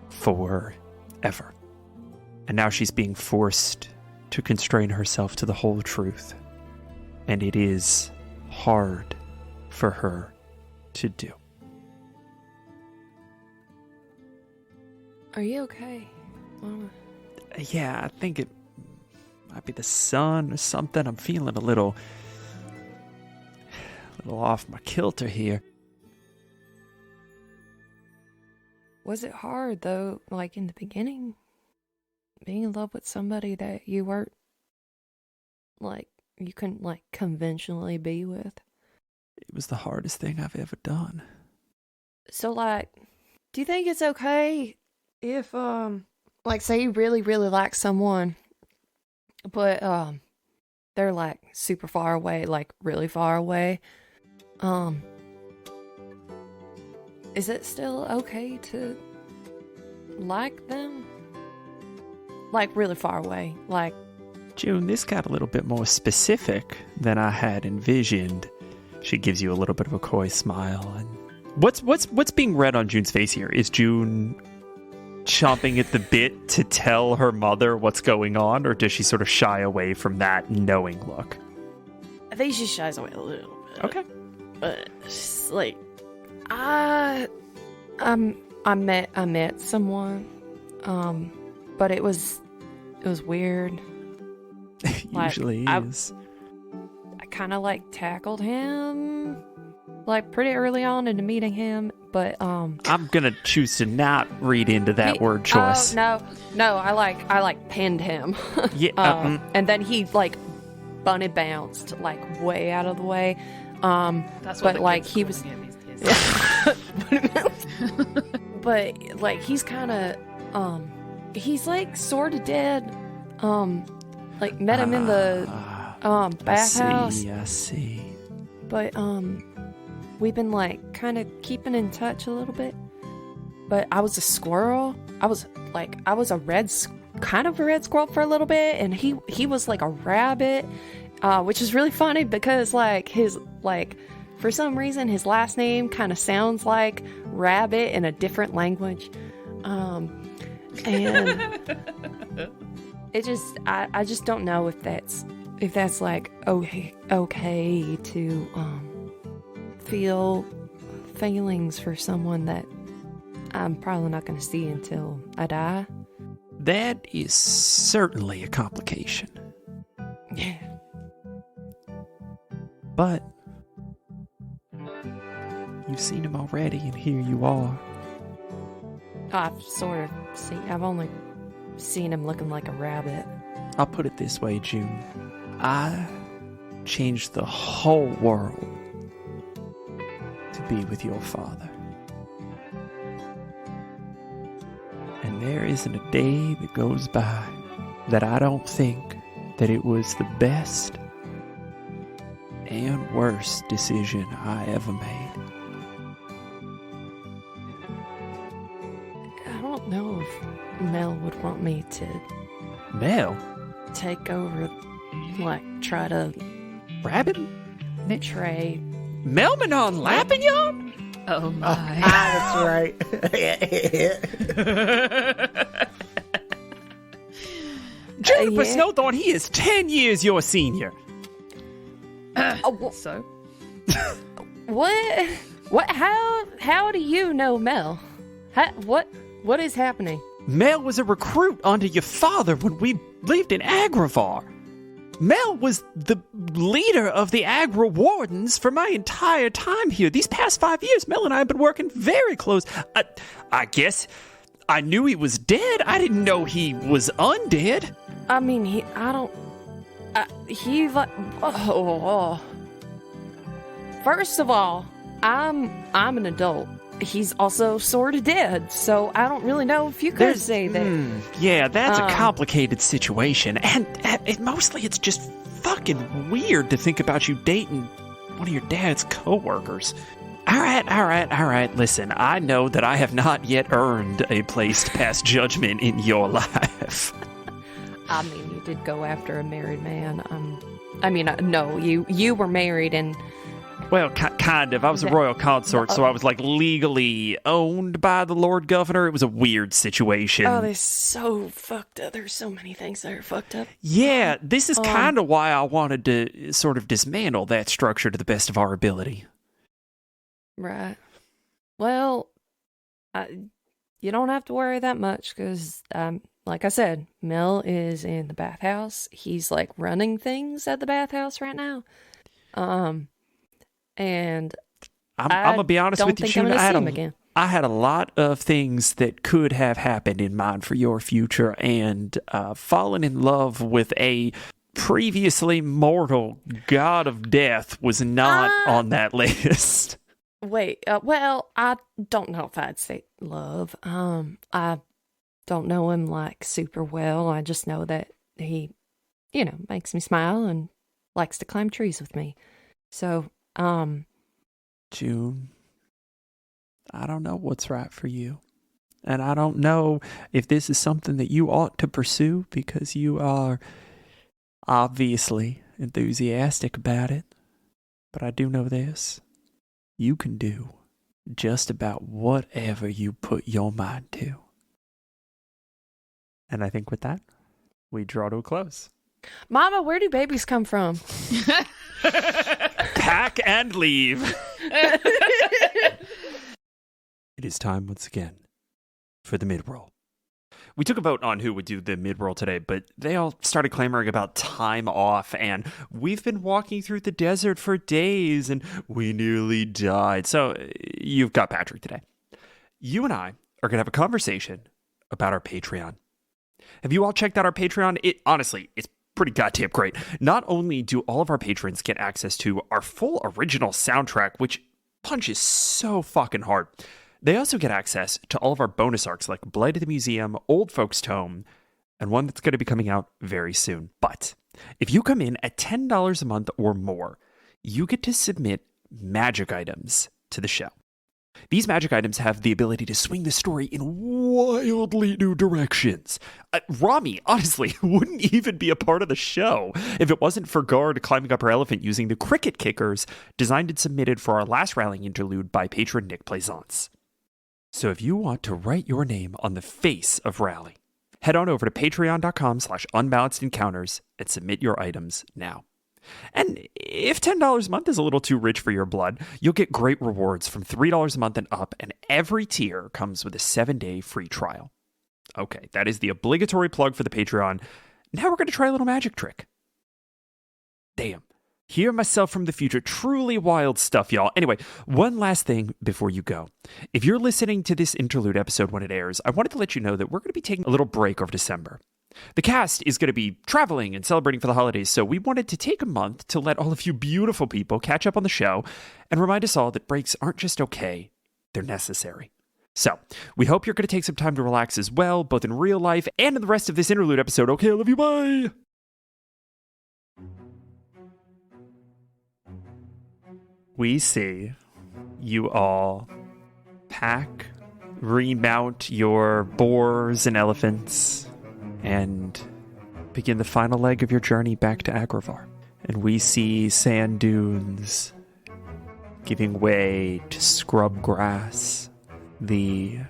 forever. And now she's being forced to constrain herself to the whole truth. And it is hard for her to do. Are you okay, Mama? Yeah, I think it might be the sun or something. I'm feeling a little off my kilter here. Was it hard, though, like in the beginning? Being in love with somebody that you weren't, like, you couldn't, like, conventionally be with? It was the hardest thing I've ever done. So, like, do you think it's okay if, like, say you really, really like someone, but, they're, like, super far away, like, really far away? Is it still okay to like them? Like, really far away, like... June, this got a little bit more specific than I had envisioned. She gives you a little bit of a coy smile. And what's being read on June's face here? Is June chomping at the bit to tell her mother what's going on, or does she sort of shy away from that knowing look? I think she shies away a little bit. Okay. But she's like, I met someone, but it was weird. Usually like, is. I kind of like tackled him like pretty early on into meeting him, but I'm gonna choose to not read into that word choice. No, I like pinned him. Yeah, and then he like bunny bounced like way out of the way. That's what but like he was. But like he's kind of he's like sort of dead. Like met him in the bathhouse. I see. But we've been like kind of keeping in touch a little bit. But I was a squirrel. I was a red squirrel for a little bit, and he was like a rabbit, which is really funny because like his like. For some reason, his last name kind of sounds like rabbit in a different language. And it just, I just don't know if that's like okay to feel feelings for someone that I'm probably not going to see until I die. That is certainly a complication. Yeah. But you've seen him already, and here you are. I've only seen him looking like a rabbit. I'll put it this way, June. I changed the whole world to be with your father. And there isn't a day that goes by that I don't think that it was the best and worst decision I ever made. I don't know if Mel would want me to Mel? take over, like, try to Rabbit? trade. Melmanon Lapignon? Oh my. That's right. Juniper yeah. Snowthorn, he is 10 years your senior. So? What? How do you know Mel? What is happening? Mel was a recruit under your father when we lived in Agravar. Mel was the leader of the Agra Wardens for my entire time here. These past 5 years, Mel and I have been working very close. I guess I knew he was dead. I didn't know he was undead. I mean, First of all, I'm an adult. He's also sort of dead, so I don't really know if you could say that. Yeah, that's a complicated situation. And mostly it's just fucking weird to think about you dating one of your dad's coworkers. All right. Listen, I know that I have not yet earned a place to pass judgment in your life. I mean, you did go after a married man. No, you were married and... Well, kind of. I was a royal consort, so I was like legally owned by the Lord Governor. It was a weird situation. Oh, they're so fucked up. There's so many things that are fucked up. Yeah, this is kind of why I wanted to sort of dismantle that structure to the best of our ability. Right. Well, you don't have to worry that much because, like I said, Mel is in the bathhouse. He's like running things at the bathhouse right now. And I'm gonna be honest with you, June. I had a lot of things that could have happened in mind for your future, and falling in love with a previously mortal god of death was not on that list. Wait, well, I don't know if I'd say love. I don't know him like super well. I just know that he, makes me smile and likes to climb trees with me. So, June, I don't know what's right for you. And I don't know if this is something that you ought to pursue because you are obviously enthusiastic about it. But I do know this. You can do just about whatever you put your mind to. And I think with that, we draw to a close. Mama, where do babies come from? Pack and leave. It is time once again for the mid-roll. We took a vote on who would do the mid-roll today, but they all started clamoring about time off, and we've been walking through the desert for days, and we nearly died. So you've got Patrick today. You and I are going to have a conversation about our Patreon. Have you all checked out our Patreon? Honestly, it's pretty goddamn great. Not only do all of our patrons get access to our full original soundtrack, which punches so fucking hard, they also get access to all of our bonus arcs like Blight of the Museum, Old Folks' Tome, and one that's going to be coming out very soon. But if you come in at $10 a month or more, you get to submit magic items to the show. These magic items have the ability to swing the story in wildly new directions. Rami, honestly, wouldn't even be a part of the show if it wasn't for Guard climbing up her elephant using the cricket kickers designed and submitted for our last rallying interlude by patron Nick Plaisance. So if you want to write your name on the face of Rally, head on over to patreon.com/unbalanced-encounters and submit your items now. And if $10 a month is a little too rich for your blood, you'll get great rewards from $3 a month and up, and every tier comes with a 7-day free trial. Okay, that is the obligatory plug for the Patreon. Now we're going to try a little magic trick. Damn. Hear myself from the future. Truly wild stuff, y'all. Anyway, one last thing before you go. If you're listening to this interlude episode when it airs, I wanted to let you know that we're going to be taking a little break over December. The cast is going to be traveling and celebrating for the holidays, so we wanted to take a month to let all of you beautiful people catch up on the show and remind us all that breaks aren't just okay, they're necessary. So, we hope you're going to take some time to relax as well, both in real life and in the rest of this interlude episode. Okay, I love you, bye! We see you all pack, remount your boars and elephants, and begin the final leg of your journey back to Agravar. And we see sand dunes giving way to scrub grass, the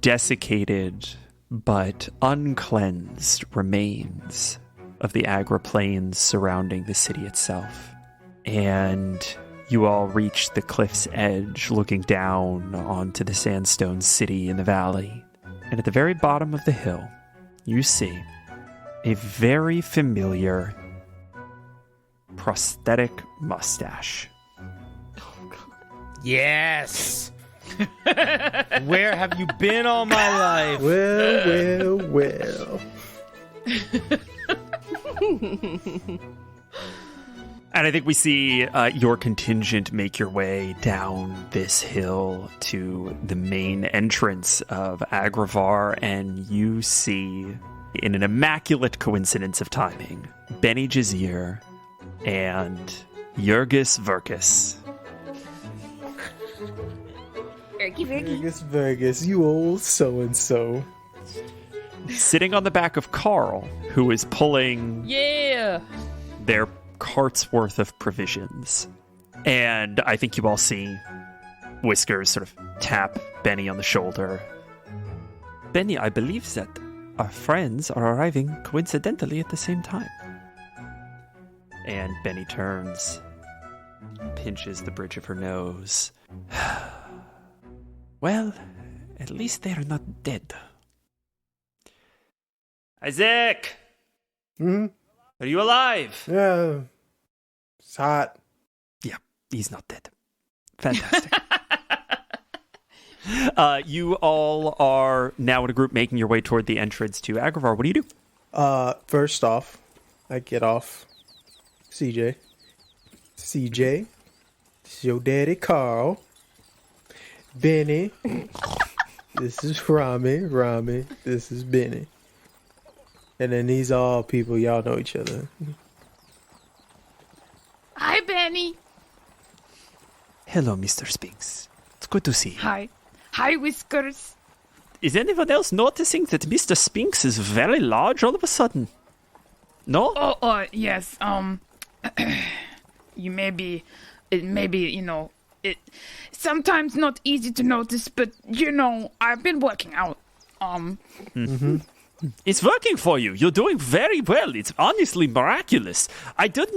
desiccated but uncleansed remains of the Agra plains surrounding the city itself. And you all reach the cliff's edge, looking down onto the sandstone city in the valley. And at the very bottom of the hill, you see a very familiar prosthetic mustache. Yes! Where have you been all my life? Well. And I think we see your contingent make your way down this hill to the main entrance of Agravar, and you see, in an immaculate coincidence of timing, Benny Jazir and Jurgis Verkus. Vegas, you old so-and-so. Sitting on the back of Carl, who is pulling their cart's worth of provisions. And I think you all see Whiskers sort of tap Benny on the shoulder. Benny, I believe that our friends are arriving coincidentally at the same time. And Benny turns, pinches the bridge of her nose. Well, at least they are not dead. Isaac! Hmm? Are you alive? Yeah. It's hot. Yeah, he's not dead. Fantastic. You all are now in a group making your way toward the entrance to Agravar. What do you do? First off, I get off. CJ, this is your daddy Carl. Benny, this is Rami, this is Benny. And then these are all people, y'all know each other. Hi, Benny. Hello, Mr. Spinks. It's good to see you. Hi. Hi, Whiskers. Is anyone else noticing that Mr. Spinks is very large all of a sudden? No? Oh, yes. It may be, it sometimes not easy to notice, but, I've been working out. It's working for you. You're doing very well. It's honestly miraculous. I did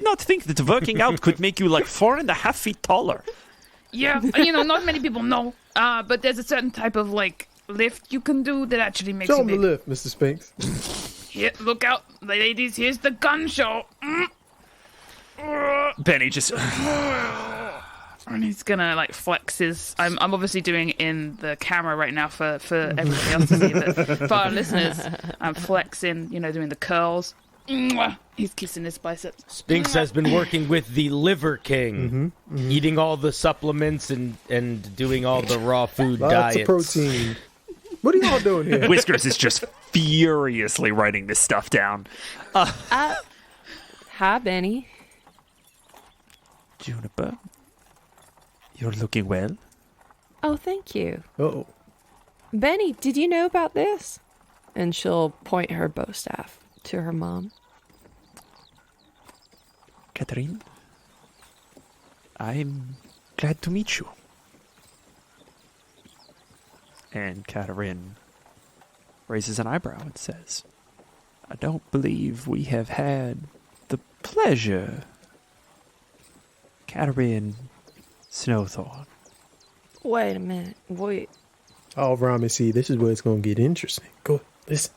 not think that working out could make you like 4.5 feet taller. Yeah, not many people know, but there's a certain type of, lift you can do that actually makes Show you him the big. lift, Mr. Spinks. Here, look out, ladies, here's the gun show. Benny just... And he's gonna flex his. I'm obviously doing it in the camera right now for everybody else to see, but for our listeners, I'm flexing. Doing the curls. Mwah! He's kissing his biceps. Spinks has been working with the Liver King, eating all the supplements and doing all the raw food Lots diets. of protein. What are y'all doing here? Whiskers is just furiously writing this stuff down. Hi, Benny. Juniper, you're looking well. Oh, thank you. Uh-oh. Benny, did you know about this? And she'll point her bow staff to her mom. Catherine, I'm glad to meet you. And Catherine raises an eyebrow and says, I don't believe we have had the pleasure. Catherine Snowthorn. Wait a minute. Wait. Oh, Rami, see, this is where it's going to get interesting. Go, listen.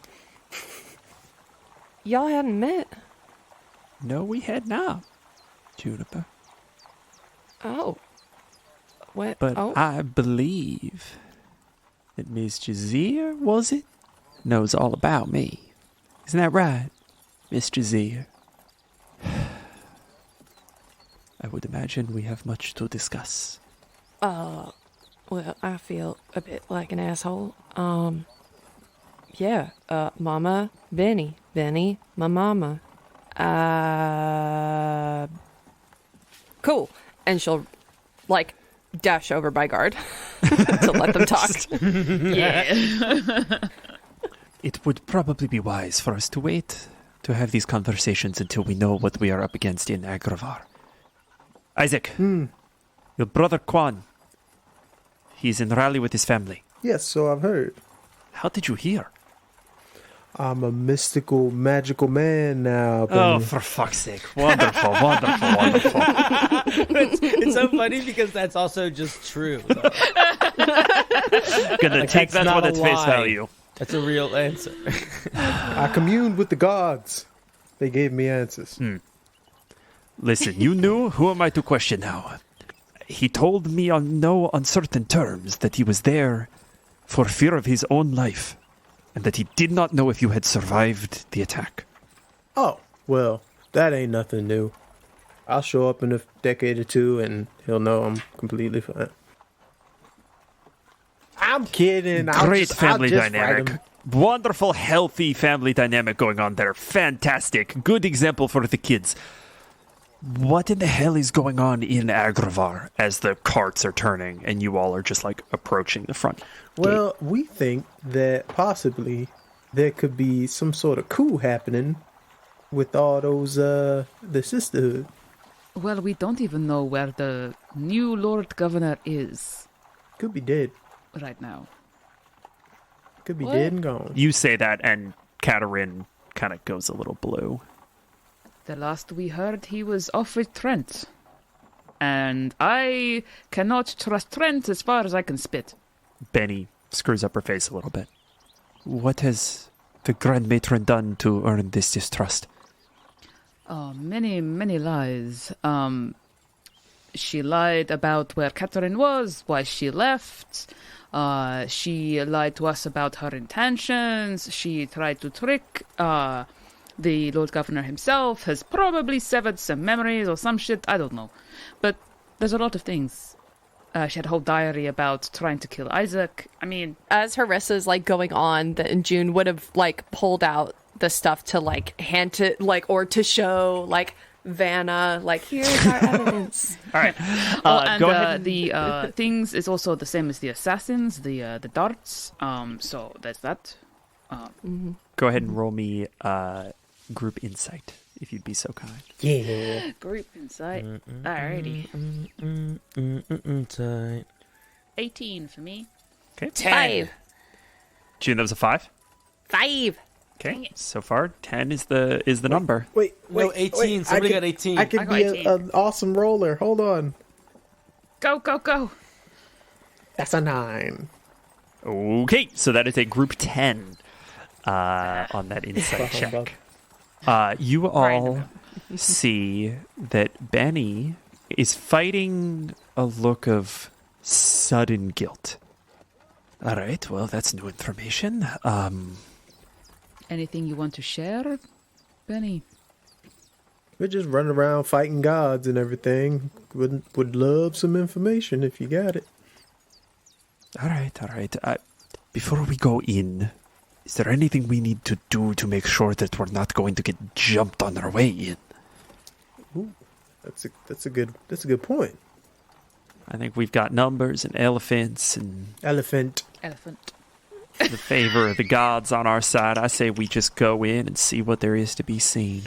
Y'all hadn't met? No, we had not, Juniper. Oh. What? But oh. I believe that Miss Jazir, was it? Knows all about me. Isn't that right, Miss Jazir? I would imagine we have much to discuss. Well, I feel a bit like an asshole. Yeah, Mama, Benny, my mama. Cool. And she'll, dash over by guard to let them talk. Yeah. It would probably be wise for us to wait to have these conversations until we know what we are up against in Agravar. Isaac, your brother Quan, he's in Raleigh with his family. Yes, so I've heard. How did you hear? I'm a mystical, magical man now. Oh, Benny. for fuck's sake. Wonderful, wonderful, wonderful. It's so funny because that's also just true. Gonna take that's that not one a at face lie. value. That's a real answer. I communed with the gods. They gave me answers. Listen, you knew? Who am I to question now? He told me on no uncertain terms that he was there for fear of his own life, and that he did not know if you had survived the attack. Oh, well, that ain't nothing new. I'll show up in a decade or two, and he'll know I'm completely fine. I'm kidding. Great family I'll just write dynamic. him. Wonderful, healthy family dynamic going on there. Fantastic. Good example for the kids. What in the hell is going on in Agravar as the carts are turning and you all are just like approaching the front? Well, we think that possibly there could be some sort of coup happening with all those, the sisterhood. Well, we don't even know where the new Lord Governor is Could be dead. right now. Could be What? dead and gone. You say that and Katarin kind of goes a little blue. The last we heard, he was off with Trent. And I cannot trust Trent as far as I can spit. Benny screws up her face a little bit. What has the Grand Matron done to earn this distrust? Oh, many, many lies. She lied about where Catherine was, why she left. She lied to us about her intentions. She tried to trick the Lord Governor himself, has probably severed some memories or some shit, I don't know. But there's a lot of things. She had a whole diary about trying to kill Isaac. I mean, As Harissa's like going on, then June would have like pulled out the stuff to like hand to like or to show like Vanna, like here's our evidence. All right. and go ahead. the things is also the same as the assassins, the darts. So there's that. Go ahead and roll me group insight, if you'd be so kind. Yeah. Group insight. Alrighty. Tight. 18 for me. Okay. 5. June, that was a 5. 5. Okay. So far, 10 is the number. Wait, No, 18. Somebody got 18. I could I got be 18. an awesome roller. Hold on. Go, go, go. That's a 9. Okay, so that is a group 10 on that insight check. You all see that Benny is fighting a look of sudden guilt. All right, well, that's new information. Anything you want to share, Benny? We're just running around fighting gods and everything. Would love some information if you got it. All right. Before we go in, is there anything we need to do to make sure that we're not going to get jumped on our way in? That's a good point. I think we've got numbers and elephants and Elephant. the favor of the gods on our side. I say we just go in and see what there is to be seen.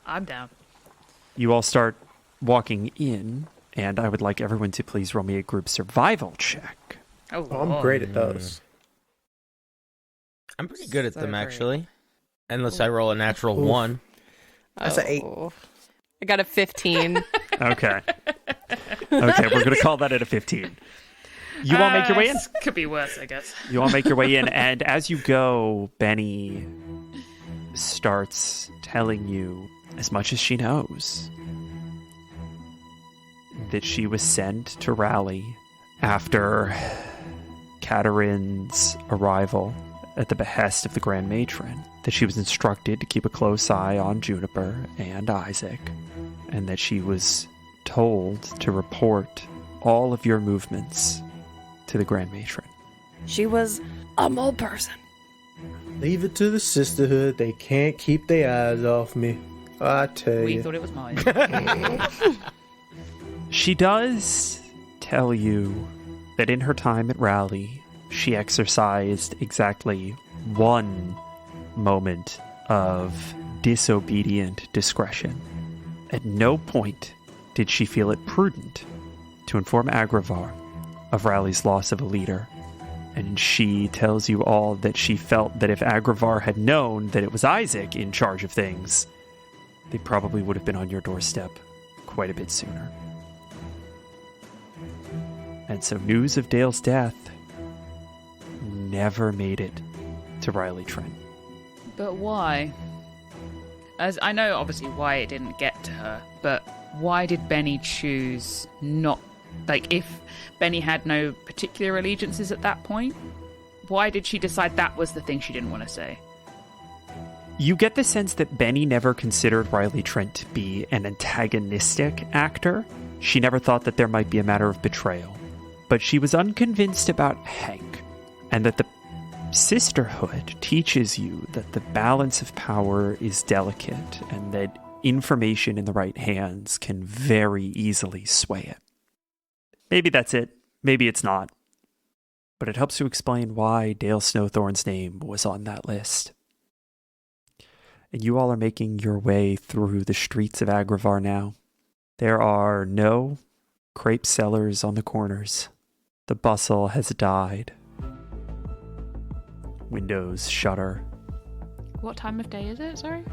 I'm down. You all start walking in, and I would like everyone to please roll me a group survival check. Oh, Oh, I'm great at those. I'm pretty good at them, Survivor. actually. Unless I roll a natural Oof. 1. That's an 8. I got a 15. Okay. Okay, we're going to call that at a 15. You all make your way in? Could be worse, I guess. You all make your way in, and as you go, Benny starts telling you as much as she knows that she was sent to Raleigh after Katarin's arrival at the behest of the Grand Matron, that she was instructed to keep a close eye on Juniper and Isaac, and that she was told to report all of your movements to the Grand Matron. She was a mole person. Leave it to the sisterhood. They can't keep their eyes off me. I tell We you. thought it was mine. She does tell you that in her time at Raleigh, she exercised exactly one moment of disobedient discretion. At no point did she feel it prudent to inform Agravar of Raleigh's loss of a leader. And she tells you all that she felt that if Agravar had known that it was Isaac in charge of things, they probably would have been on your doorstep quite a bit sooner. And so news of Dale's death never made it to Riley Trent. But why? As I know, obviously, why it didn't get to her, but why did Benny choose not... Like, if Benny had no particular allegiances at that point, why did she decide that was the thing she didn't want to say? You get the sense that Benny never considered Riley Trent to be an antagonistic actor. She never thought that there might be a matter of betrayal. But she was unconvinced about Hank, and that the sisterhood teaches you that the balance of power is delicate, and that information in the right hands can very easily sway it. Maybe that's it. Maybe it's not. But it helps to explain why Dale Snowthorn's name was on that list. And you all are making your way through the streets of Agravar now. There are no crepe sellers on the corners. The bustle has died. Windows shutter. What time of day is it, sorry?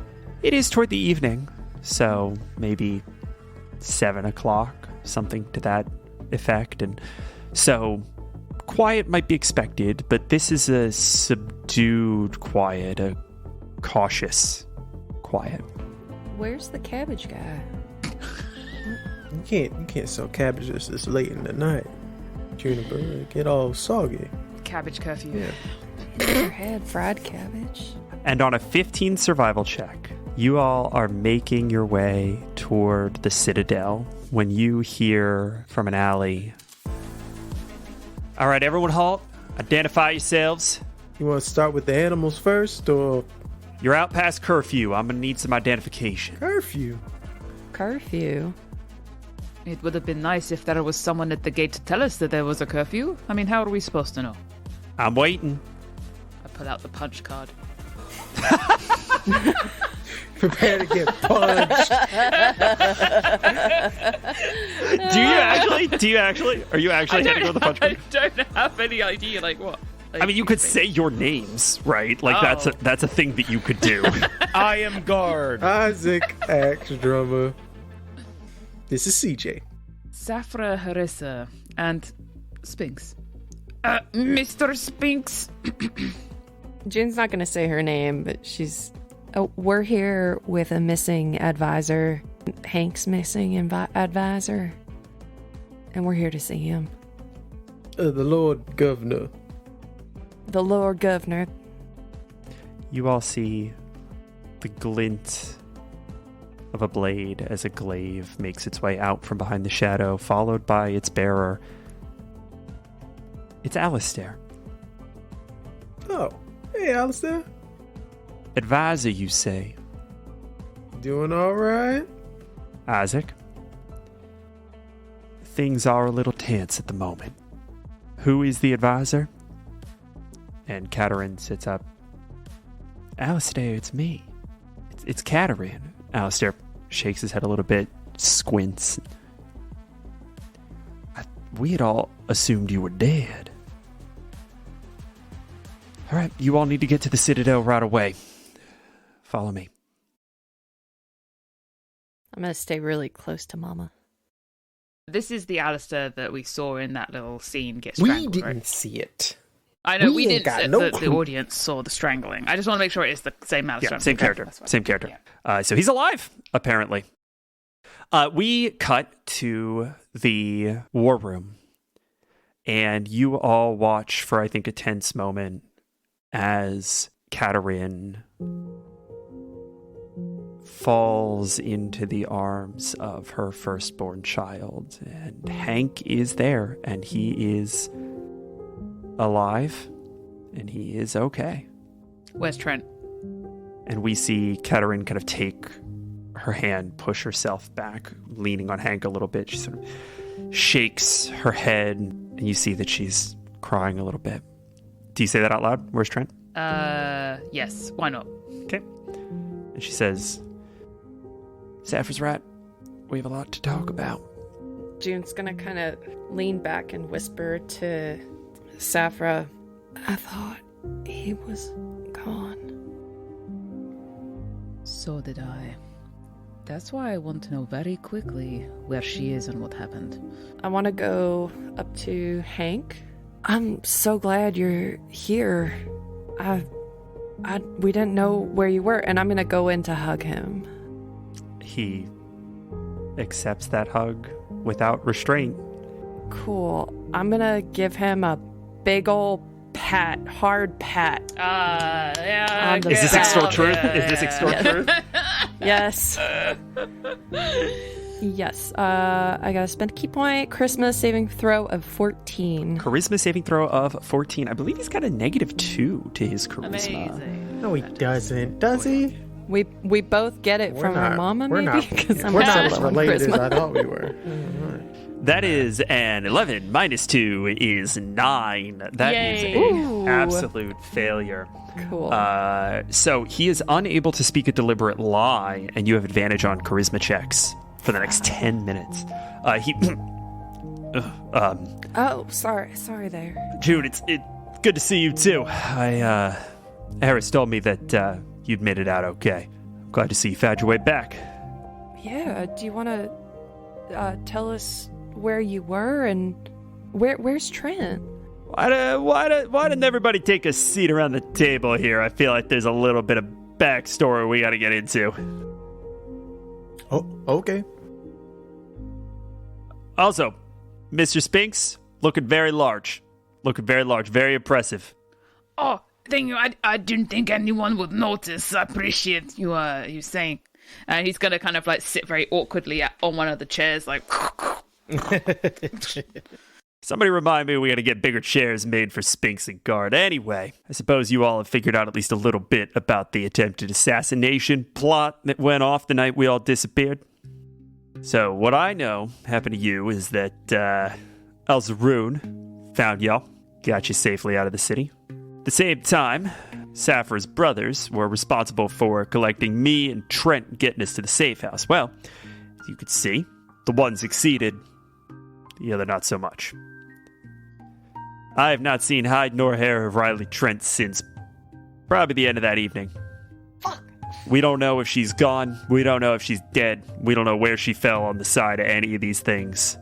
It is toward the evening, so maybe 7 o'clock, something to that effect. And so quiet might be expected, but this is a subdued quiet, a cautious quiet. Where's the cabbage guy? You can't sell cabbages this late in the night. Juniper, it get all soggy. Cabbage curfew. Yeah. Never had fried cabbage. And on a 15 survival check, you all are making your way toward the Citadel when you hear from an alley, "All right, everyone halt. Identify yourselves. You want to start with the animals first, or You're out past curfew. I'm going to need some identification." curfew? Curfew? It would have been nice if there was someone at the gate to tell us that there was a curfew. I mean, how are we supposed to know? I'm waiting. I pull out the punch card. Prepare to get punched. Do you actually? Are you actually heading to the punch card? I don't have any idea, like what? Like, I mean, you could say your names, right? Like that's a thing that you could do. I am guard. Isaac, axe drummer. This is CJ. Safra Harissa and Spinks. Mr. Spinks. June's not going to say her name, but she's... Oh, we're here with a missing advisor. Hank's missing advisor. And we're here to see him. The Lord Governor. The Lord Governor. You all see the glint of a blade as a glaive makes its way out from behind the shadow, followed by its bearer. It's Alistair. Oh, hey, Alistair. Advisor, you say? Doing all right? Isaac? Things are a little tense at the moment. Who is the advisor? And Katerin sits up. Alistair, it's me. It's Katerin. Alistair shakes his head a little bit, squints. We had all assumed you were dead. All right, you all need to get to the Citadel right away. Follow me. I'm going to stay really close to Mama. This is the Alistair that we saw in that little scene get We strangled, didn't right? see it. I know, we we ain't didn't. got no The clue. audience saw the strangling. I just want to make sure it is the same Alistair. Yeah, same Okay, character. that's fine. Same character. Yeah. So he's alive, apparently. We cut to the war room, and you all watch for, I think, a tense moment as Katerin falls into the arms of her firstborn child. And Hank is there, and he is alive, and he is okay. Where's Trent? And we see Katerin kind of take her hand, push herself back, leaning on Hank a little bit. She sort of shakes her head, and you see that she's crying a little bit. Do you say that out loud? Where's Trent? Yes. Why not? Okay. And she says, Saphir's right. We have a lot to talk about. June's going to kind of lean back and whisper to Safra, I thought he was gone. So did I. That's why I want to know very quickly where she is and what happened. I want to go up to Hank. I'm so glad you're here. We didn't know where you were, and I'm going to go in to hug him. He accepts that hug without restraint. Cool. I'm going to give him a big ol' pat, hard pat. Yeah. On the Is this back. extort truth? Yeah. Is this extort truth? Yes. Yes. I gotta spend a key point. Charisma saving throw of 14. Charisma saving throw of 14. I believe he's got a -2 to his charisma. Amazing. No, he doesn't. Does he? We both get it from our mama, We're maybe? not. Because I'm We're so not as low on related as charisma. I thought we were. That is an 11 -2 is 9. That is Yay. Ooh. an absolute failure. Cool. So he is unable to speak a deliberate lie, and you have advantage on charisma checks for the next 10 minutes. Oh, sorry there. June, it's good to see you too. Harris told me that you'd made it out okay. Glad to see you found your way back. Yeah, do you want to tell us where you were and where's Trent? Why didn't everybody take a seat around the table here? I feel like there's a little bit of backstory we got to get into. Oh, okay. Also, Mr. Spinks, looking very large, very impressive. Oh, thank you. I didn't think anyone would notice. I appreciate you saying. And he's gonna kind of like sit very awkwardly on one of the chairs, like. Somebody remind me we got to get bigger chairs made for Spinks and Guard. Anyway, I suppose you all have figured out at least a little bit about the attempted assassination plot that went off the night we all disappeared. So what I know happened to you is that Elzaroon found y'all, got you safely out of the city. At the same time, Sapphire's brothers were responsible for collecting me and Trent getting us to the safe house. Well, as you could see, the one succeeded, the other not so much. I have not seen hide nor hair of Riley Trent since probably the end of that evening. Fuck. We don't know if she's gone. We don't know if she's dead. We don't know where she fell on the side of any of these things.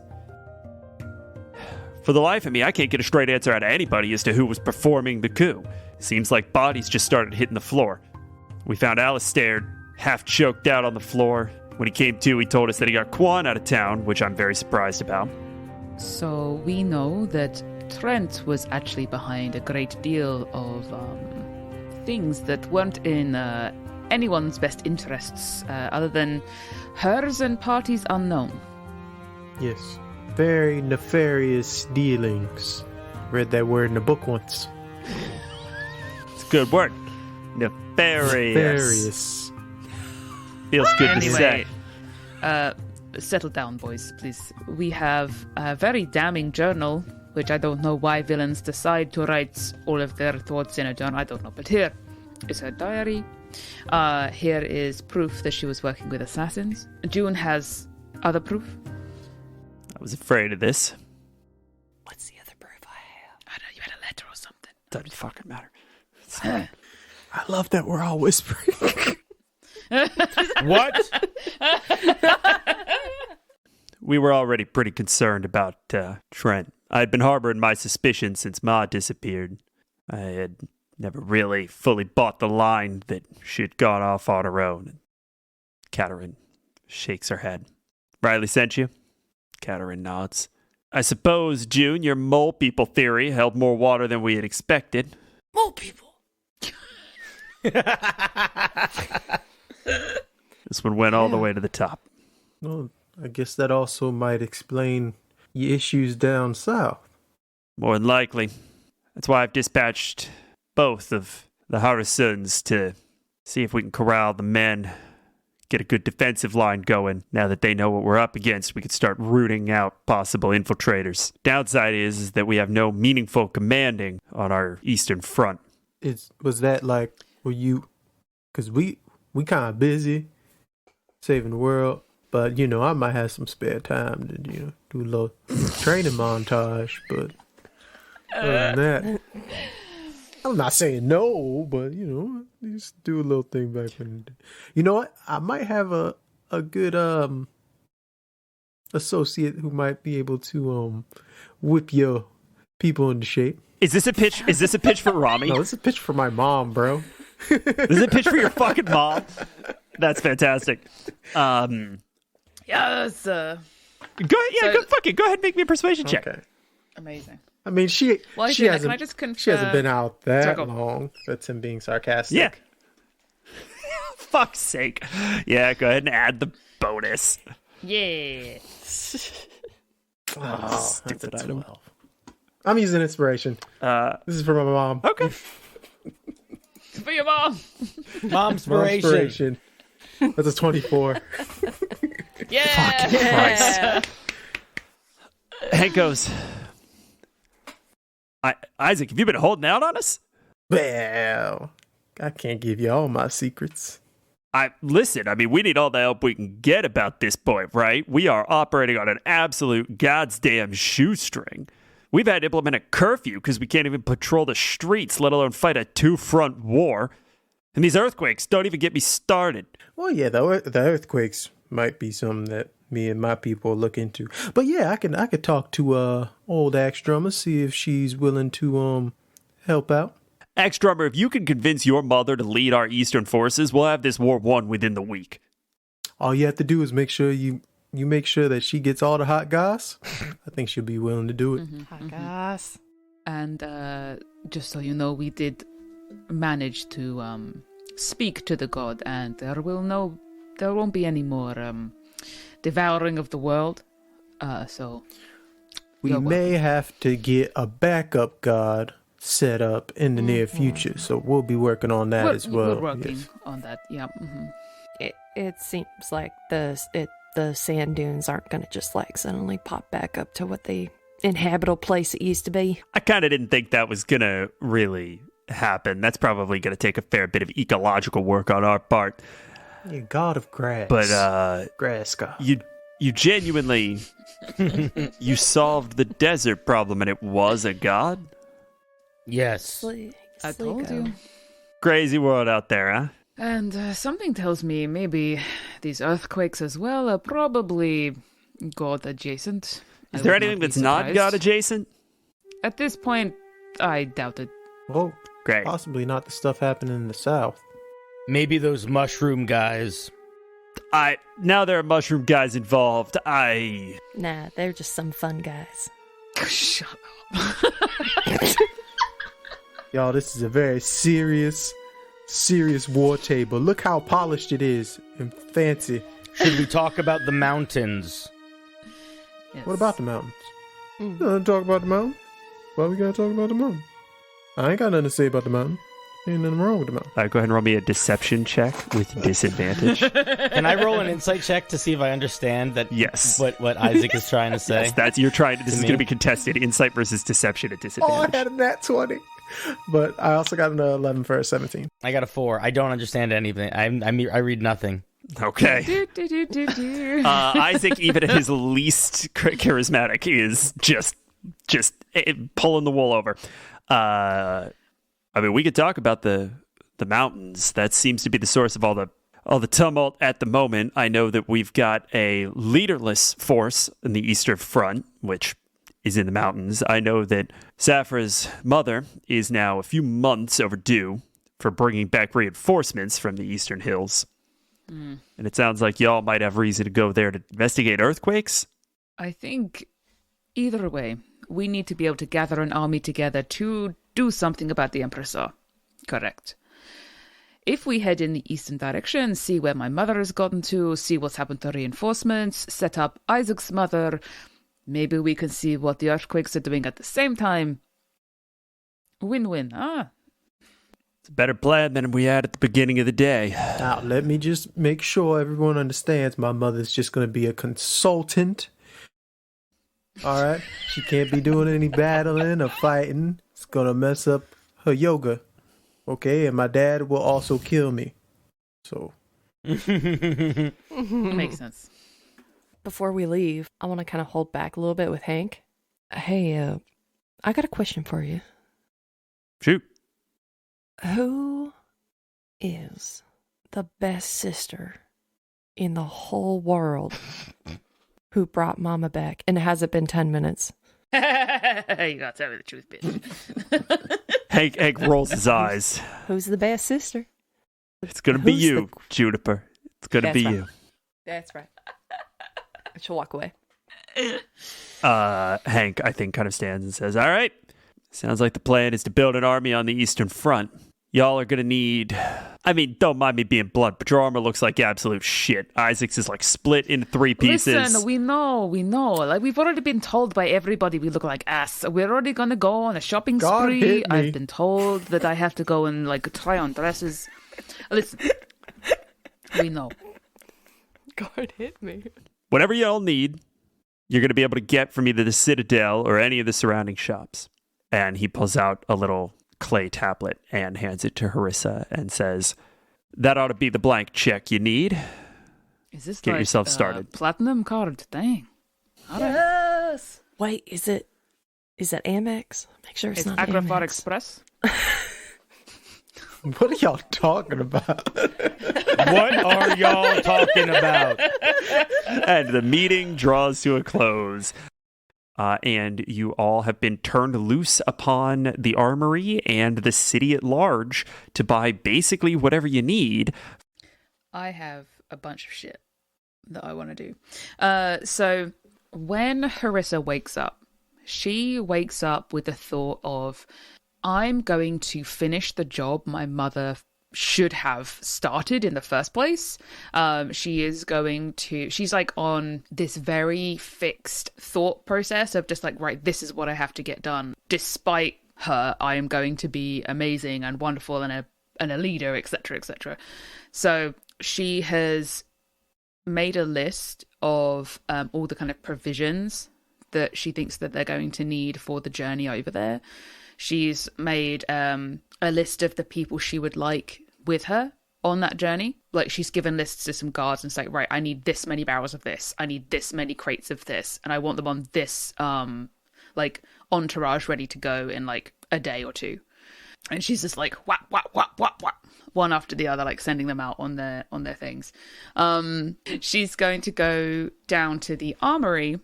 For the life of me, I can't get a straight answer out of anybody as to who was performing the coup. Seems like bodies just started hitting the floor. We found Alistair half choked out on the floor. When he came to, he told us that he got Quan out of town, which I'm very surprised about. So we know that Trent was actually behind a great deal of things that weren't in anyone's best interests, other than hers and parties unknown. Yes. Very nefarious dealings. Read that word in the book once. It's a good word. Nefarious. Feels good to say. Settle down, boys, please. We have a very damning journal, which I don't know why villains decide to write all of their thoughts in a journal. I don't know, but here is her diary. Here is proof that she was working with assassins. June has other proof. I was afraid of this. What's the other proof I have? I don't know, you had a letter or something. Doesn't fucking matter. I love that we're all whispering. What? We were already pretty concerned about Trent. I had been harboring my suspicions since Ma disappeared. I had never really fully bought the line that she had gone off on her own. Katerin shakes her head. Riley sent you? Katerin nods. I suppose, June, your mole people theory held more water than we had expected. Mole people. This one went all the way to the top. Well, I guess that also might explain your issues down south. More than likely. That's why I've dispatched both of the Harrisons to see if we can corral the men, get a good defensive line going. Now that they know what we're up against, we can start rooting out possible infiltrators. Downside is that we have no meaningful commanding on our eastern front. Was that like, were you, because we kind of busy saving the world, but, I might have some spare time to, do a little training montage, but other than that, I'm not saying no, but, just do a little thing back when. You know what? I might have a good associate who might be able to whip your people into shape. Is this a pitch? Is this a pitch for Rami? No, this is a pitch for my mom, bro. This is a pitch for your fucking mom. That's fantastic. Yes. Go ahead. Yeah, So- fuck it. Go ahead and make me a persuasion check. Okay. Amazing. I mean, she Well, she can I hasn't just confirm? she hasn't been out that Sorry, go. long. That's him being sarcastic. Yeah. Fuck's sake. Yeah, go ahead and add the bonus. Yeah. Oh, Stupid that's a item. 12. I'm using inspiration. This is for my mom. Okay. For your mom. Mom's More inspiration. inspiration. That's a 24. Yeah. Hank goes, Isaac, have you been holding out on us? Well, I can't give you all my secrets. Listen, I mean, we need all the help we can get about this point, right? We are operating on an absolute goddamn shoestring. We've had to implement a curfew because we can't even patrol the streets, let alone fight a two-front war. And these earthquakes don't even get me started. Well, yeah, the earthquakes might be something that me and my people look into. But yeah, I could talk to old axe drummer, see if she's willing to help out. Axe Drummer, if you can convince your mother to lead our eastern forces, we'll have this war won within the week. All you have to do is make sure you make sure that she gets all the hot goss. I think she'll be willing to do it. Hot goss. And just so you know, we did manage to speak to the god, and there won't be any more devouring of the world. So We you're may welcome. have to get a backup god set up in the near future, so we'll be working on that as well. We're working Yes. on that. Yeah. It seems like the sand dunes aren't going to just like suddenly pop back up to what the inhabitable place it used to be. I kind of didn't think that was going to really happen. That's probably going to take a fair bit of ecological work on our part. Yeah, god of grass. But grass god. you genuinely, you solved the desert problem and it was a god? Yes. I told you. Crazy world out there, huh? And something tells me maybe these earthquakes as well are probably god adjacent. Is I there would anything be that's not surprised. god adjacent? At this point, I doubt it. Well, Great. possibly not the stuff happening in the south. Maybe those mushroom guys. Now there are mushroom guys involved. Nah, they're just some fun guys. Shut up. Y'all, this is a very serious war table. Look how polished it is and fancy. Should we talk about the mountains? Yes. What about the mountains? You want to talk about the mountain? Why we gotta talk about the mountain? I ain't got nothing to say about the mountain. Ain't nothing wrong with the mountain. Go ahead and roll me a deception check with disadvantage. Can I roll an insight check to see if I understand that? Yes. What Isaac is trying to say? Yes, this is me? going to be contested. Insight versus deception at Oh, I disadvantage. had a nat 20. But I also got an 11 for a 17. I got a 4. I don't understand anything. I read nothing. Okay. Do. Isaac, even at his least charismatic, is just pulling the wool over. I mean, we could talk about the mountains. That seems to be the source of all the tumult at the moment. I know that we've got a leaderless force in the Eastern Front, which is in the mountains. I know that Safra's mother is now a few months overdue for bringing back reinforcements from the Eastern Hills. And it sounds like y'all might have reason to go there to investigate earthquakes. I think either way, we need to be able to gather an army together to do something about the Empressor. Correct. If we head in the eastern direction, see where my mother has gotten to, see what's happened to reinforcements, set up Isaac's mother, maybe we can see what the earthquakes are doing at the same time. Win-win, It's a better plan than we had at the beginning of the day. Now, let me just make sure everyone understands my mother's just going to be a consultant. All right? She can't be doing any battling or fighting. It's going to mess up her yoga. Okay? And my dad will also kill me. So. Makes sense. Before we leave, I want to kind of hold back a little bit with Hank. Hey, I got a question for you. Shoot. Who is the best sister in the whole world who brought Mama back? And it hasn't been 10 minutes. You gotta tell me the truth, bitch. Hank rolls his eyes. Who's the best sister? It's going to be Who's you, Juniper. It's going to That's be right. you. That's right. She'll walk away. Hank, I think, kind of stands and says, all right, sounds like the plan is to build an army on the Eastern Front. Y'all are going to need... I mean, don't mind me being blunt, but your armor looks like absolute shit. Isaac's is like split into 3 pieces. Listen, we know. Like, we've already been told by everybody we look like ass. We're already going to go on a shopping spree. I've been told that I have to go and, like, try on dresses. Listen, we know. God hit me. Whatever y'all need, you're going to be able to get from either the Citadel or any of the surrounding shops. And he pulls out a little clay tablet and hands it to Harissa and says, that ought to be the blank check you need. Is this Get like yourself started. Platinum card? Dang. Yes. Wait, is that Amex? Make sure it's not Agravar Amex. Express. What are y'all talking about? What are y'all talking about? And the meeting draws to a close. And you all have been turned loose upon the armory and the city at large to buy basically whatever you need. I have a bunch of shit that I want to do. So when Harissa wakes up, she wakes up with the thought of, I'm going to finish the job my mother should have started in the first place. She's like on this very fixed thought process of just like, right, this is what I have to get done. Despite her, I am going to be amazing and wonderful and a leader, etc., etc. So she has made a list of all the kind of provisions that she thinks that they're going to need for the journey over there. She's made a list of the people she would like with her on that journey. Like, she's given lists to some guards and say, right, I need this many barrels of this, I need this many crates of this, and I want them on this like entourage ready to go in like a day or two. And she's just like whap whap whap whap whap, one after the other, like sending them out on their things. She's going to go down to the armory.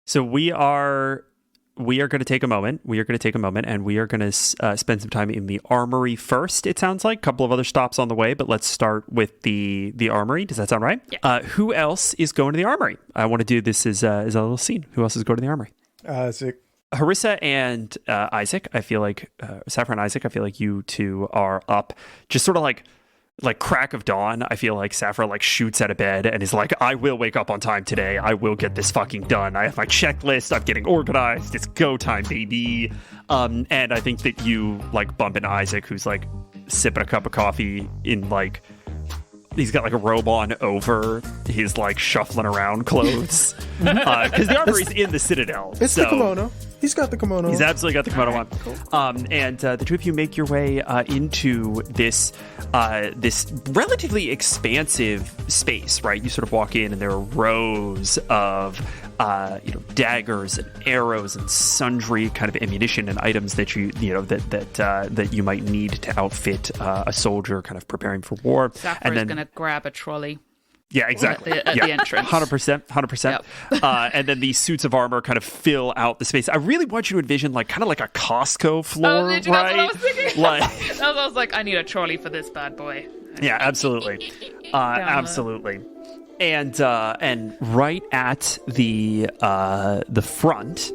So we are going to take a moment. We are going to take a moment, and we are going to spend some time in the armory first. It sounds like a couple of other stops on the way, but let's start with the armory. Does that sound right? Yeah. Who else is going to the armory? I want to do this as a little scene. Who else is going to the armory? Isaac. Harissa and Isaac. I feel like Saffron and Isaac. I feel like you two are up, just sort of like crack of dawn. I feel like Saffron like shoots out of bed and is like, I will wake up on time today. I will get this fucking done. I have my checklist. I'm getting organized. It's go time, baby. And I think that you like bump into Isaac, who's like sipping a cup of coffee in like, he's got like a robe on over his like shuffling around clothes. Because the armory's in the Citadel. It's the kimono. He's got the kimono. He's absolutely got the kimono on. Cool. And the two of you make your way into this relatively expansive space, right? You sort of walk in, and there are rows of daggers and arrows and sundry kind of ammunition and items that that you might need to outfit a soldier kind of preparing for war. Saffron's going to grab a trolley. Yeah, exactly. At the entrance. 100%. Yep. And then these suits of armor kind of fill out the space. I really want you to envision like kind of like a Costco floor, right? That's what I was thinking. I was like, I need a trolley for this bad boy. Yeah, absolutely. Absolutely. And right at the front,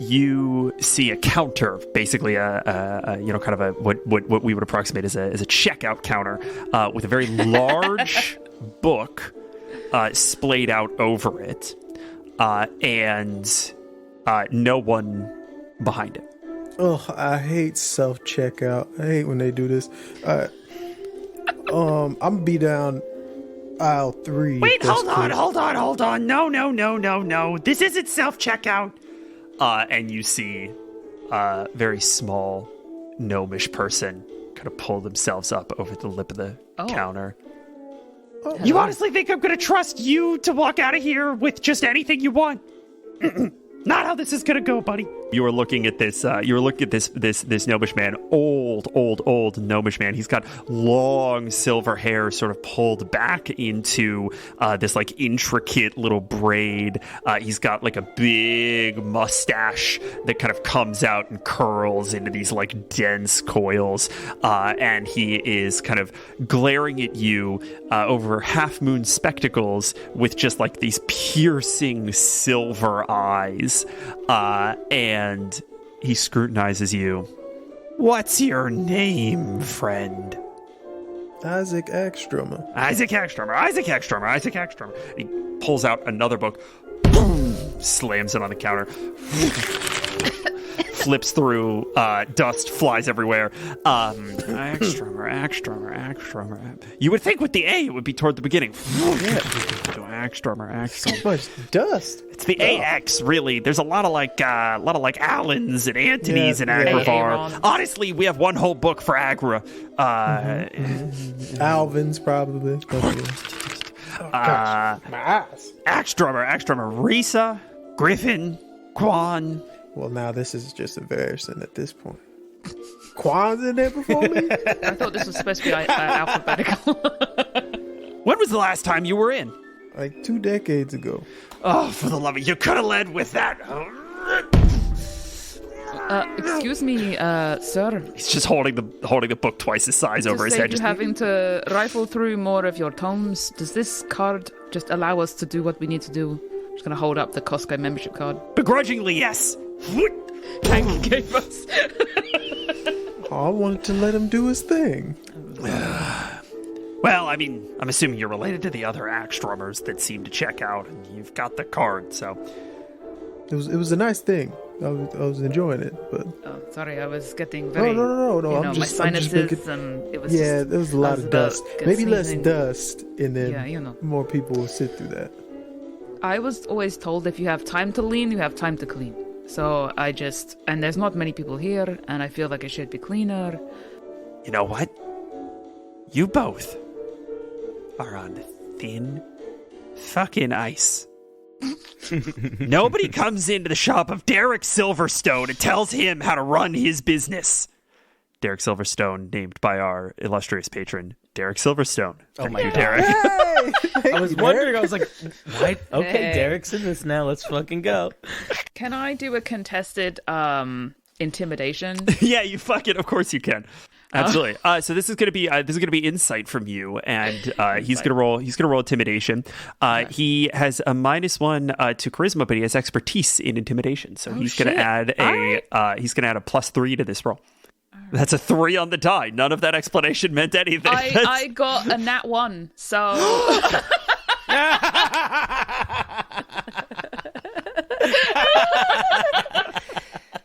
you see a counter, basically kind of a what we would approximate as a checkout counter with a very large book splayed out over it, and no one behind it. Oh, I hate self-checkout. I hate when they do this. I'm gonna be down aisle 3. Wait, hold on. No. This isn't self-checkout. And you see a very small gnomish person kind of pull themselves up over the lip of the counter. Oh. You honestly think I'm going to trust you to walk out of here with just anything you want? Not how this is going to go, buddy. You were looking at this. This gnomish man, old gnomish man. He's got long silver hair, sort of pulled back into this like intricate little braid. He's got like a big mustache that kind of comes out and curls into these like dense coils, and he is kind of glaring at you over half moon spectacles with just like these piercing silver eyes, and he scrutinizes you. What's your name, friend? Isaac Ekströmer. Isaac Ekströmer. He pulls out another book, boom, slams it on the counter, flips through, dust flies everywhere. Ekströmer. You would think with the A it would be toward the beginning. Ekströmer. So much dust. It's the AX, really. There's a lot of like Allens and Antonys and Agravar. Honestly, we have one whole book for Agra. Alvin's probably. Oh, gosh, my eyes. Ekströmer, Risa, Griffin, Quan. Well, now this is just embarrassing at this point. Quan's in there before me? I thought this was supposed to be alphabetical. When was the last time you were in? Like 2 decades ago. Oh, for the love of you could have led with that. Excuse me, sir. He's just holding the book twice his size over his head. Just having to rifle through more of your tomes. Does this card just allow us to do what we need to do? I'm just gonna hold up the Costco membership card. Begrudgingly, yes. Hank gave us. I wanted to let him do his thing. Well, I mean, I'm assuming you're related to the other Ekströmers that seem to check out, and you've got the card, so... It was a nice thing. I was enjoying it, but... Oh, sorry, I was getting very... No. My sinuses, and it was yeah, just... there was a lot of dust. Maybe less dust, and then yeah, more people will sit through that. I was always told if you have time to lean, you have time to clean. So I just... And there's not many people here, and I feel like it should be cleaner. You know what? You both are on thin fucking ice. Nobody comes into the shop of Derek Silverstone and tells him how to run his business. Derek Silverstone, named by our illustrious patron, Derek Silverstone. Thank you, Derek. Hey! I was wondering, I was like, what? Okay, Derek's in this now. Let's fucking go. Can I do a contested intimidation? Yeah, you fucking, of course you can. Absolutely. So this is gonna be insight from you, and he's gonna roll intimidation. He has a -1 to charisma, but he has expertise in intimidation, so he's gonna add a +3 to this roll. That's a 3 on the die. None of that explanation meant anything. I got a nat 1, so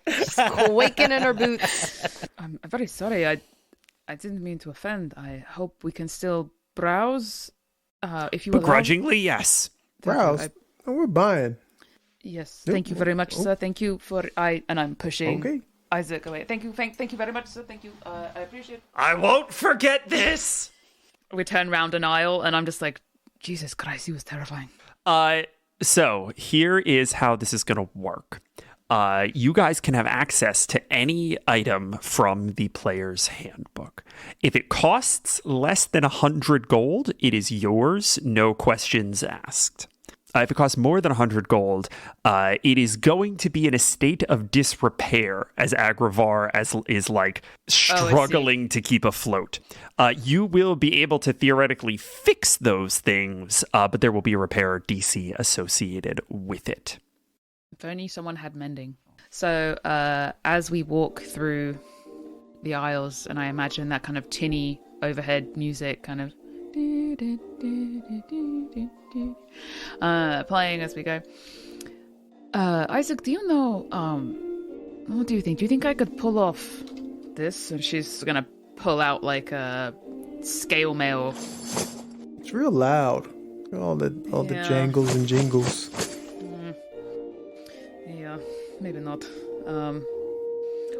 She's quaking in her boots. I'm very sorry. I didn't mean to offend. I hope we can still browse. If you begrudgingly, yes. Browse. We're buying. Yes. Thank you very much, sir. Thank you for and I'm pushing. Okay. Isaac away. Thank you very much, sir. Thank you. I appreciate it. I won't forget this. We turn round an aisle, and I'm just like, Jesus Christ, he was terrifying. So here is how this is going to work. You guys can have access to any item from the player's handbook. If it costs less than 100 gold, it is yours, no questions asked. If it costs more than 100 gold, it is going to be in a state of disrepair as Agravar is like struggling to keep afloat. You will be able to theoretically fix those things, but there will be a repair DC associated with it. If only someone had mending. So as we walk through the aisles, and I imagine that kind of tinny overhead music kind of playing as we go. Isaac, do you know, what do you think? Do you think I could pull off this? And she's gonna pull out like a scale mail. It's real loud. All the jangles and jingles. Yeah, maybe not.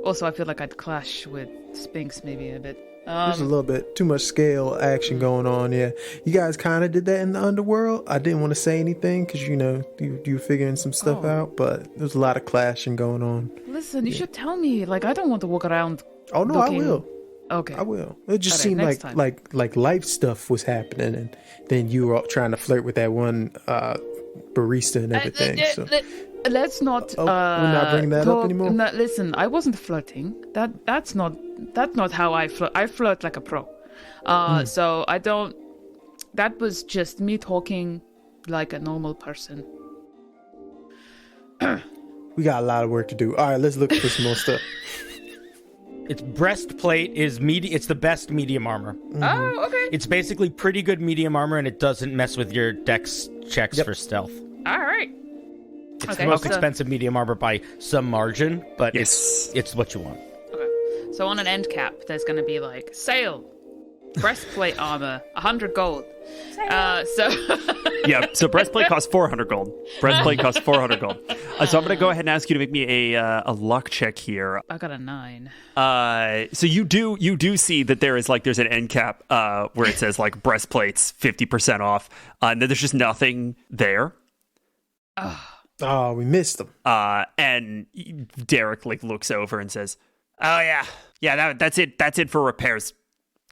Also, I feel like I'd clash with Spinks maybe a bit. There's a little bit too much scale action going on. Yeah, you guys kind of did that in the underworld. I didn't want to say anything because you were figuring some stuff out, but there's a lot of clashing going on. Listen, you should tell me. Like, I don't want to walk around. Oh no, looking... I will. Okay, I will. It just Alright, seemed like life stuff was happening, and then you were all trying to flirt with that one barista and everything. So. Let's not. We're not bringing that up anymore. No, listen, I wasn't flirting. That's not how I flirt. I flirt like a pro. So I don't. That was just me talking like a normal person. We got a lot of work to do. All right, let's look for some more stuff. Its breastplate is it's the best medium armor. Oh, okay. It's basically pretty good medium armor, and it doesn't mess with your dex checks for stealth. All right. It's the most expensive medium armor by some margin, but Yes. it's what you want. Okay. So on an end cap, there's going to be like sail, breastplate armor, 100 gold. Yeah, so breastplate costs 400 gold. Breastplate costs 400 gold. So I'm going to go ahead and ask you to make me a luck check here. I got a 9. So you do see that there's an end cap where it says like breastplates 50% off, and then there's just nothing there. Oh, we missed them. And Derek like looks over and says, "Oh yeah, that's it. That's it for repairs.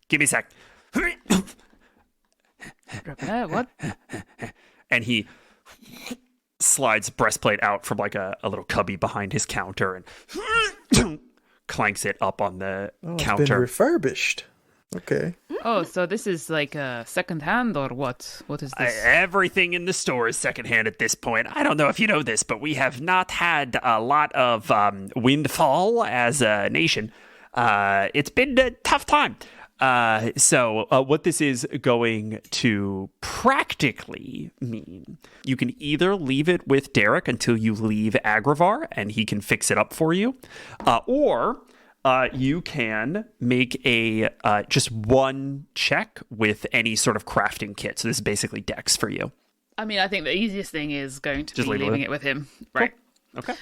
Give me a sec." What? And he slides breastplate out from like a little cubby behind his counter and clanks it up on the counter. It's been refurbished. Okay. Oh, so this is like a second hand or what? What is this? Everything in the store is secondhand at this point. I don't know if you know this, but we have not had a lot of windfall as a nation. It's been a tough time. So what this is going to practically mean, you can either leave it with Derek until you leave Agravar and he can fix it up for you, or you can make a just one check with any sort of crafting kit. So this is basically Dex for you. I mean, I think the easiest thing is going to Just be leave leaving it with him. Right. Okay.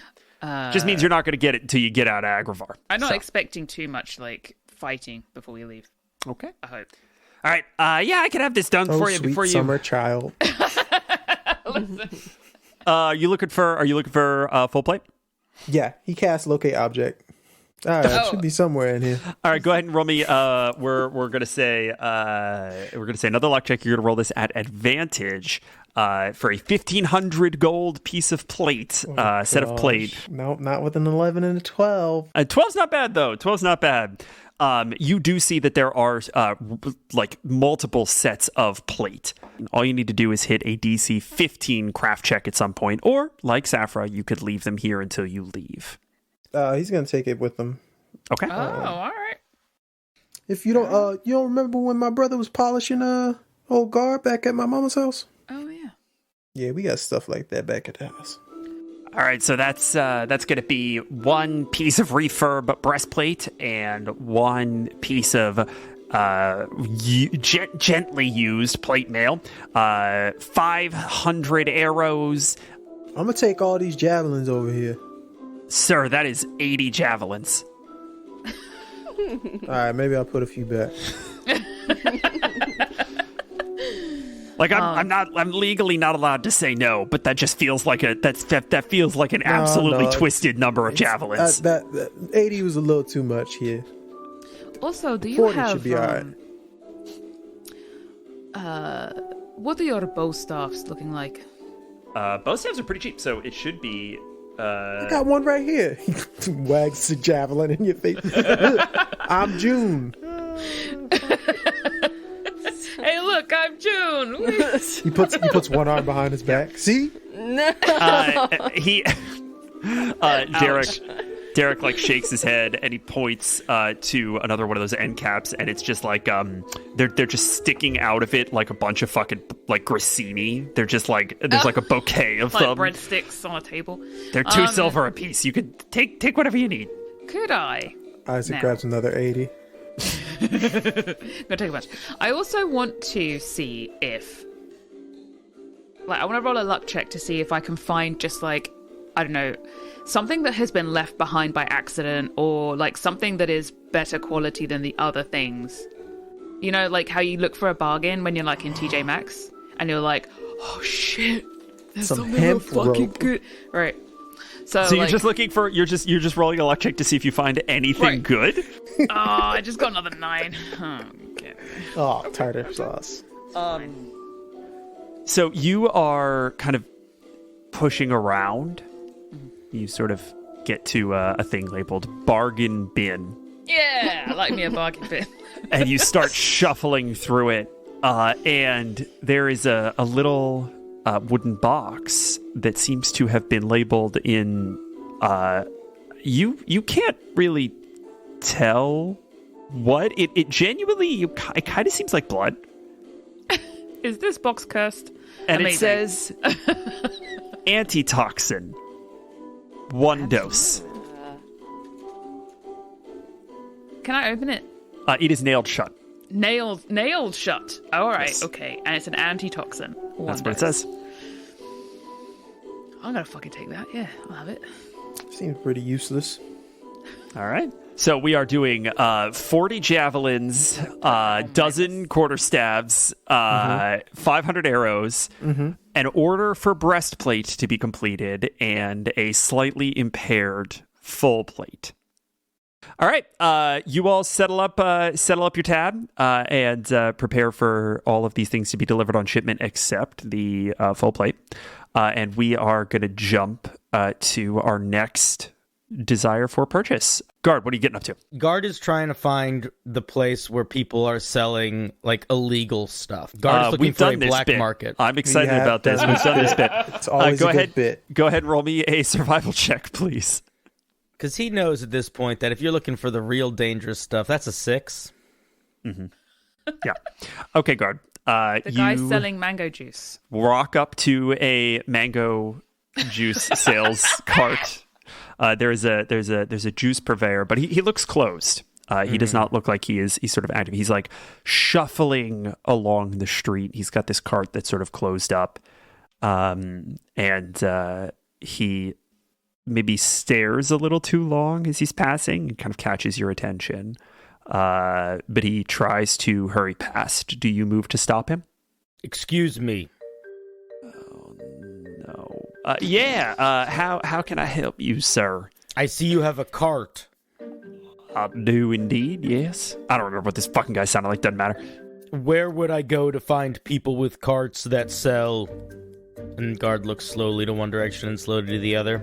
Just means you're not going to get it until you get out of Agravar. I'm not expecting too much like fighting before we leave. Okay. I hope. All right. Yeah, I can have this done for you Sweet before you. summer child. Are you looking for full plate? Yeah, he cast locate object. All right, it should be somewhere in here. All right, go ahead and roll me. We're gonna say another luck check. You're gonna roll this at advantage for a 1,500 gold piece of plate, set of plate. Nope, not with an 11 and a 12. 12's not bad though. 12's not bad. You do see that there are like multiple sets of plate. All you need to do is hit a DC 15 craft check at some point, or like Safra, you could leave them here until you leave. He's gonna take it with him. Okay. Oh, all right. If you don't, you don't remember when my brother was polishing old guard back at my mama's house? Oh yeah. Yeah, we got stuff like that back at the house. All right, so that's going to be one piece of refurb breastplate and one piece of gently used plate mail. 500 arrows. I'm gonna take all these javelins over here. Sir, that is 80 javelins. All right, maybe I'll put a few back. Like I'm legally not allowed to say no, but that just feels like that feels like an absolutely twisted number of javelins. That 80 was a little too much here. Also, do you 40 have should be all right. what are your bow staffs looking like? Bow staves are pretty cheap, so it should be. I got one right here. He wags the javelin in your face. I'm June. Hey, look, I'm June. He puts one arm behind his back. See? Derek like shakes his head and he points to another one of those end caps, and it's just like they're just sticking out of it like a bunch of fucking like grissini. They're just like there's like a bouquet of like them. breadsticks on a table. They're 2 silver a piece. You could take whatever you need. Could I? Isaac grabs another 80. Gonna take a bunch. I also want to see if, like, I want to roll a luck check to see if I can find just like I don't know, something that has been left behind by accident, or like something that is better quality than the other things. You know, like how you look for a bargain when you're like in TJ Maxx and you're like, oh shit, there's Some something real hemp fucking rope. good. Right. So So you're like, just looking for you're just rolling a luck check to see if you find anything Right. good. oh, I just got another 9. Okay. Oh, tartar sauce. So you are kind of pushing around. You sort of get to a thing labeled bargain bin, Yeah, I like me a bargain bin. and you start shuffling through it. And there is a little wooden box that seems to have been labeled in. You can't really tell what it genuinely. It kind of seems like blood, Is this box cursed? and Amazing. it says antitoxin, 1 dose. Can I open it? It is nailed shut. Nailed shut. All right, Yes. okay. And it's an antitoxin. That's what it says. I'm gonna fucking take that. Yeah, I'll have it. Seems pretty useless. All right. So we are doing 40 javelins, dozen quarterstaves, 500 arrows, an order for breastplate to be completed, and a slightly impaired full plate. All right. You all settle up your tab and prepare for all of these things to be delivered on shipment, except the full plate. And we are going to jump to our next desire for purchase. Guard, what are you getting up to? Guard is trying to find the place where people are selling like illegal stuff. Guard is looking We've for a done this black bit. market. I'm excited have about this. done We've done this bit. It's always go a ahead. good bit. Go ahead and roll me a survival check, please. Because he knows at this point that if you're looking for the real dangerous stuff, that's a 6. Yeah. Okay, Guard. The guy's you selling mango juice. walk up to a mango juice sales cart. There's a juice purveyor, but he looks closed. He does not look like he's sort of active. He's like shuffling along the street. He's got this cart that's sort of closed up, and he maybe stares a little too long as he's passing and kind of catches your attention. But he tries to hurry past. Do you move to stop him? Excuse me. No. How can I help you, sir? I see you have a cart. I do indeed, yes. I don't remember what this fucking guy sounded like, doesn't matter. Where would I go to find people with carts that sell... And Guard looks slowly to one direction and slowly to the other.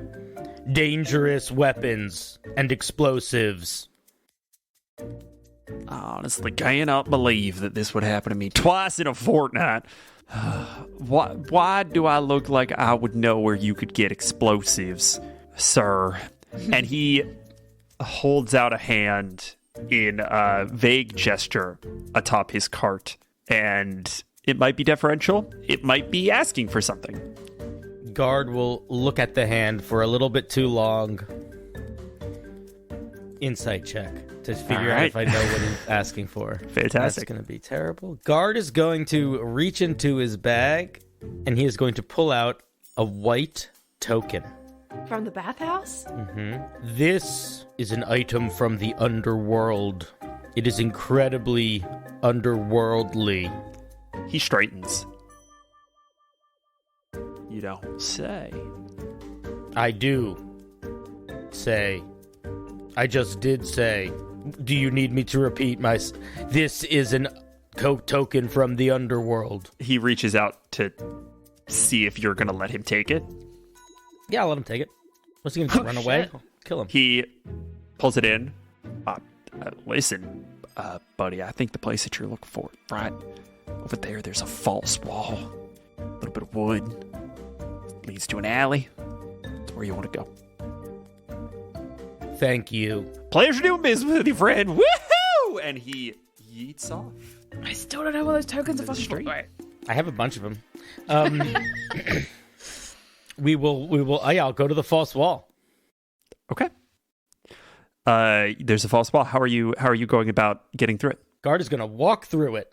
Dangerous weapons and explosives. I honestly cannot believe that this would happen to me twice in a fortnight. Why do I look like I would know where you could get explosives, sir? And he holds out a hand in a vague gesture atop his cart. And it might be deferential. It might be asking for something. Guard will look at the hand for a little bit too long. Insight check to figure out if I know what he's asking for. Fantastic. That's going to be terrible. Guard is going to reach into his bag, and he is going to pull out a white token. From the bathhouse? This is an item from the underworld. It is incredibly underworldly. He straightens. You don't say. I do say. I just did say. Do you need me to repeat my... This is an token from the underworld. He reaches out to see if you're going to let him take it. Yeah, I'll let him take it. What's he going to run away? I'll kill him. He pulls it in. Listen, buddy, I think the place that you're looking for, right over there's a false wall. A little bit of wood. Leads to an alley. That's where you want to go. Thank you. Pleasure doing business with you, friend. Woohoo! And he yeets off. I still don't know what those tokens are the fucking for. street. Right. I have a bunch of them. We will. I'll go to the false wall. Okay. There's a false wall. How are you going about getting through it? Guard is going to walk through it,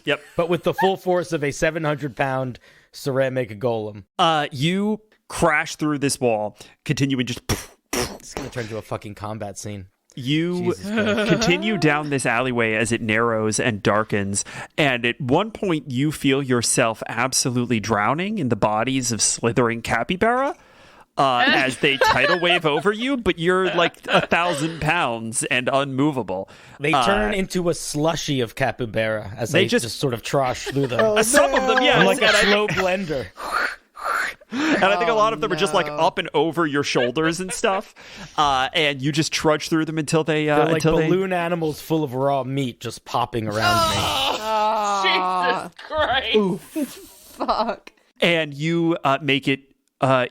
Yep. but with the full force of a 700-pound ceramic golem. You crash through this wall, continuing just... It's going to turn into a fucking combat scene. You Jesus Christ. continue down this alleyway as it narrows and darkens, and at one point you feel yourself absolutely drowning in the bodies of slithering capybara as they tidal wave over you, but you're like 1,000 pounds and unmovable. They turn into a slushy of capybara as they just sort of trosh through them. Some of them, yeah. Like a slow blender. And I think a lot of them are just like up and over your shoulders and stuff, and you just trudge through them until they They're like until balloon animals full of raw meat just popping around me. Jesus Christ. Ooh, fuck. and you make it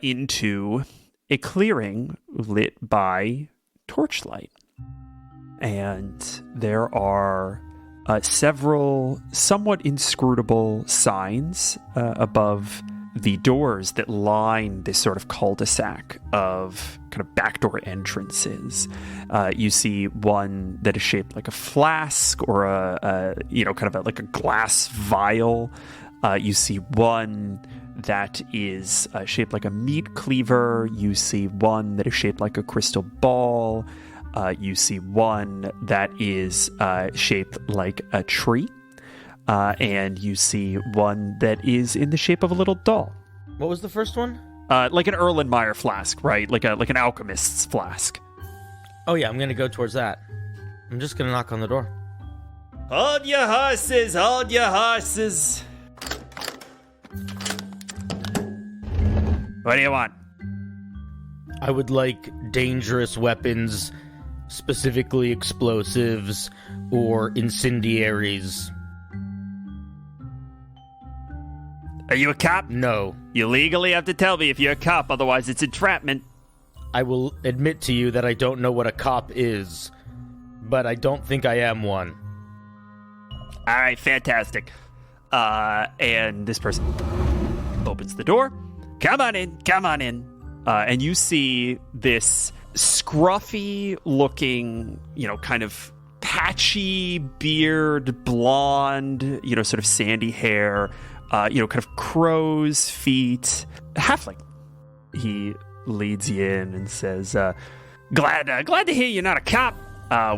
into a clearing lit by torchlight, and there are several somewhat inscrutable signs above the doors that line this sort of cul-de-sac of kind of backdoor entrances. You see one that is shaped like a flask or like a glass vial. You see one that is shaped like a meat cleaver. You see one that is shaped like a crystal ball. You see one that is shaped like a tree. And you see one that is in the shape of a little doll. What was the first one? Like an Erlenmeyer flask, right? Like an alchemist's flask. Oh yeah, I'm gonna go towards that. I'm just gonna knock on the door. Hold your horses, hold your horses. What do you want? I would like dangerous weapons, specifically explosives or incendiaries. Are you a cop? No. You legally have to tell me if you're a cop, otherwise it's entrapment. I will admit to you that I don't know what a cop is, but I don't think I am one. All right, fantastic. And this person opens the door. Come on in, come on in. And you see this scruffy-looking, kind of patchy beard, blonde, sort of sandy hair, kind of crow's feet, halfling. He leads you in and says, glad to hear you're not a cop.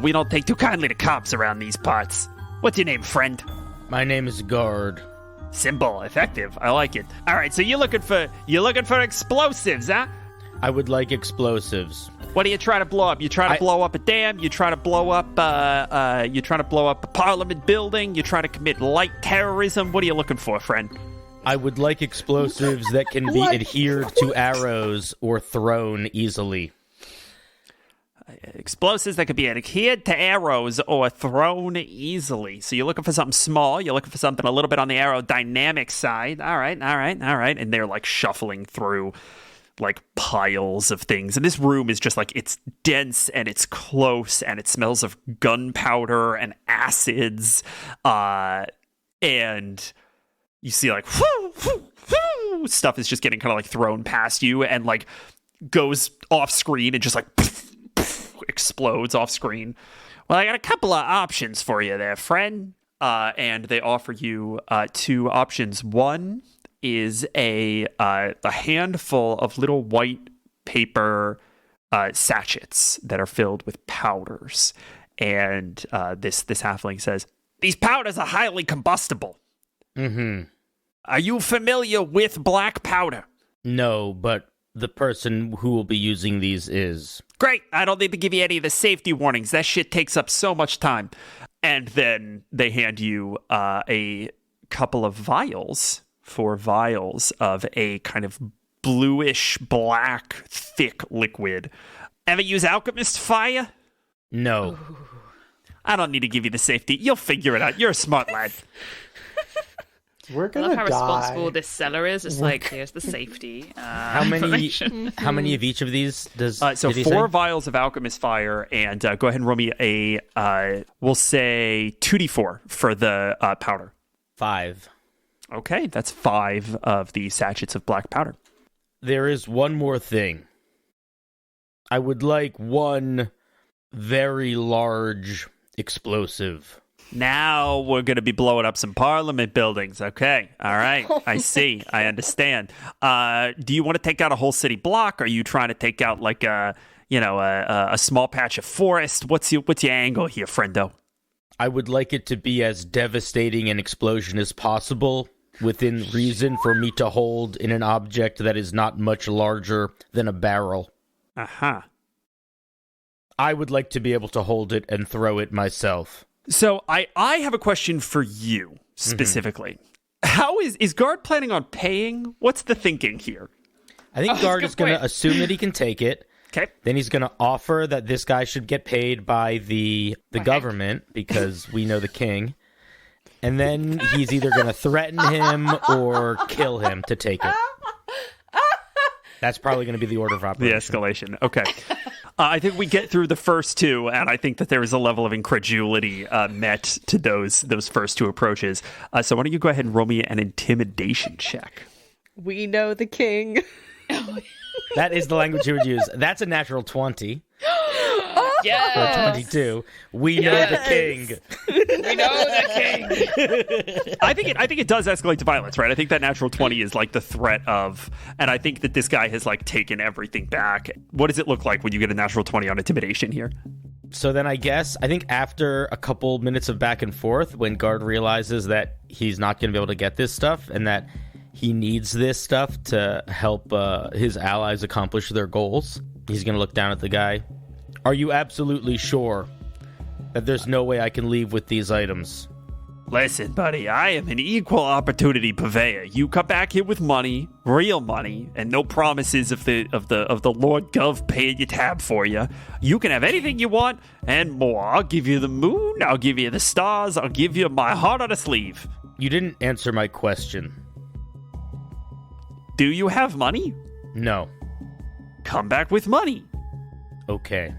We don't take too kindly to cops around these parts. What's your name, friend? My name is Guard. Simple, effective. I like it. All right, so you're looking for explosives, huh? I would like explosives. What are you trying to blow up? You trying to blow up a dam? You trying to blow up a parliament building? You trying to commit light terrorism? What are you looking for, friend? I would like explosives that can be adhered to arrows or thrown easily. Explosives that could be adhered to arrows or thrown easily. So you're looking for something small. You're looking for something a little bit on the aerodynamic side. All right. And they're like shuffling through like piles of things. And this room is just like, it's dense and it's close and it smells of gunpowder and acids. And you see like, stuff is just getting kind of like thrown past you and like goes off screen and just like explodes off screen. Well, I got a couple of options for you there, friend. And they offer you two options. One is a handful of little white paper sachets that are filled with powders. And this halfling says, these powders are highly combustible. Mm-hmm. Are you familiar with black powder? No, but the person who will be using these is. Great. I don't need to give you any of the safety warnings. That shit takes up so much time. And then they hand you a couple of vials, 4 vials of a kind of bluish black thick liquid. Ever use alchemist fire? No. I don't need to give you the safety. You'll figure it out. You're a smart lad. We're I gonna love how die. responsible this seller is. It's like, here's the safety. How many of each of these does? So did he 4 say? vials of alchemist fire, and go ahead and roll me a, we'll say 2d4 for the powder. 5. Okay, that's 5 of the sachets of black powder. There is one more thing. I would like one very large explosive. Now we're going to be blowing up some parliament buildings. Okay. All right. I see. I understand. Do you want to take out a whole city block? Are you trying to take out like a small patch of forest? What's your angle here, friendo? I would like it to be as devastating an explosion as possible, within reason for me to hold in an object that is not much larger than a barrel. Uh-huh. I would like to be able to hold it and throw it myself. So I have a question for you specifically. How is Guard planning on paying? What's the thinking here? I think Guard is going to assume that he can take it. Okay. Then he's going to offer that this guy should get paid by the government because we know the king. And then he's either going to threaten him or kill him to take it. That's probably going to be the order of operation. The escalation. Okay. I think we get through the first two, and I think that there is a level of incredulity met to those first two approaches. So why don't you go ahead and roll me an intimidation check? We know the king. That is the language you would use. That's a natural 20. Yes. Or 22. We know the king. We know the king. I think it does escalate to violence, right? I think that natural 20 is like the threat of, and I think that this guy has like taken everything back. What does it look like when you get a natural 20 on intimidation here? So then I think after a couple minutes of back and forth, when Guard realizes that he's not going to be able to get this stuff and that he needs this stuff to help his allies accomplish their goals, he's going to look down at the guy. Are you absolutely sure that there's no way I can leave with these items? Listen, buddy, I am an equal opportunity purveyor. You come back here with money, real money, and no promises of the Lord Gov paying your tab for you. You can have anything you want and more. I'll give you the moon, I'll give you the stars, I'll give you my heart on a sleeve. You didn't answer my question. Do you have money? No. Come back with money. Okay.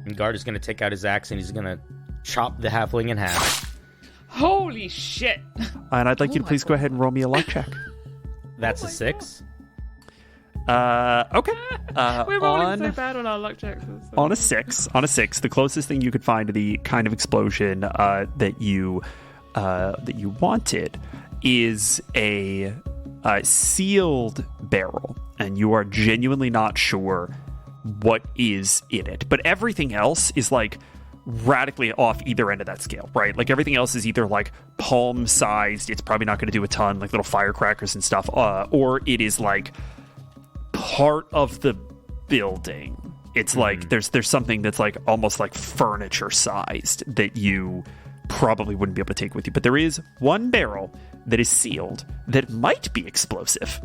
And Guard is going to take out his axe and he's going to chop the halfling in half. Holy shit. And I'd like you to please go ahead and roll me a luck check. That's a 6. Okay. We're rolling so bad on our luck checks. On a six, the closest thing you could find to the kind of explosion that you wanted is a sealed barrel, and you are genuinely not sure what is in it. But everything else is like radically off either end of that scale, right? Like everything else is either like palm sized, it's probably not going to do a ton, like little firecrackers and stuff, or it is like part of the building. It's like there's something that's like almost like furniture sized that you probably wouldn't be able to take with you. But there is one barrel that is sealed that might be explosive.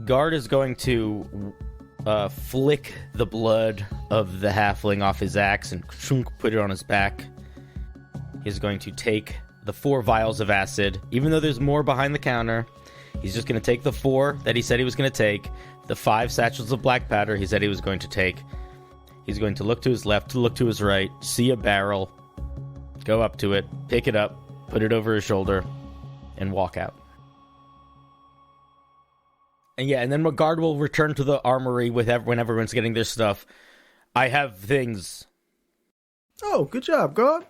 Guard is going to flick the blood of the halfling off his axe and put it on his back. He's going to take the 4 vials of acid, even though there's more behind the counter. He's just going to take the 4 that he said he was going to take, the 5 satchels of black powder he said he was going to take. He's going to look to his left, look to his right, see a barrel, go up to it, pick it up, put it over his shoulder, and walk out. And yeah, and then Guard will return to the armory when everyone's getting their stuff. I have things. Oh, good job, Guard.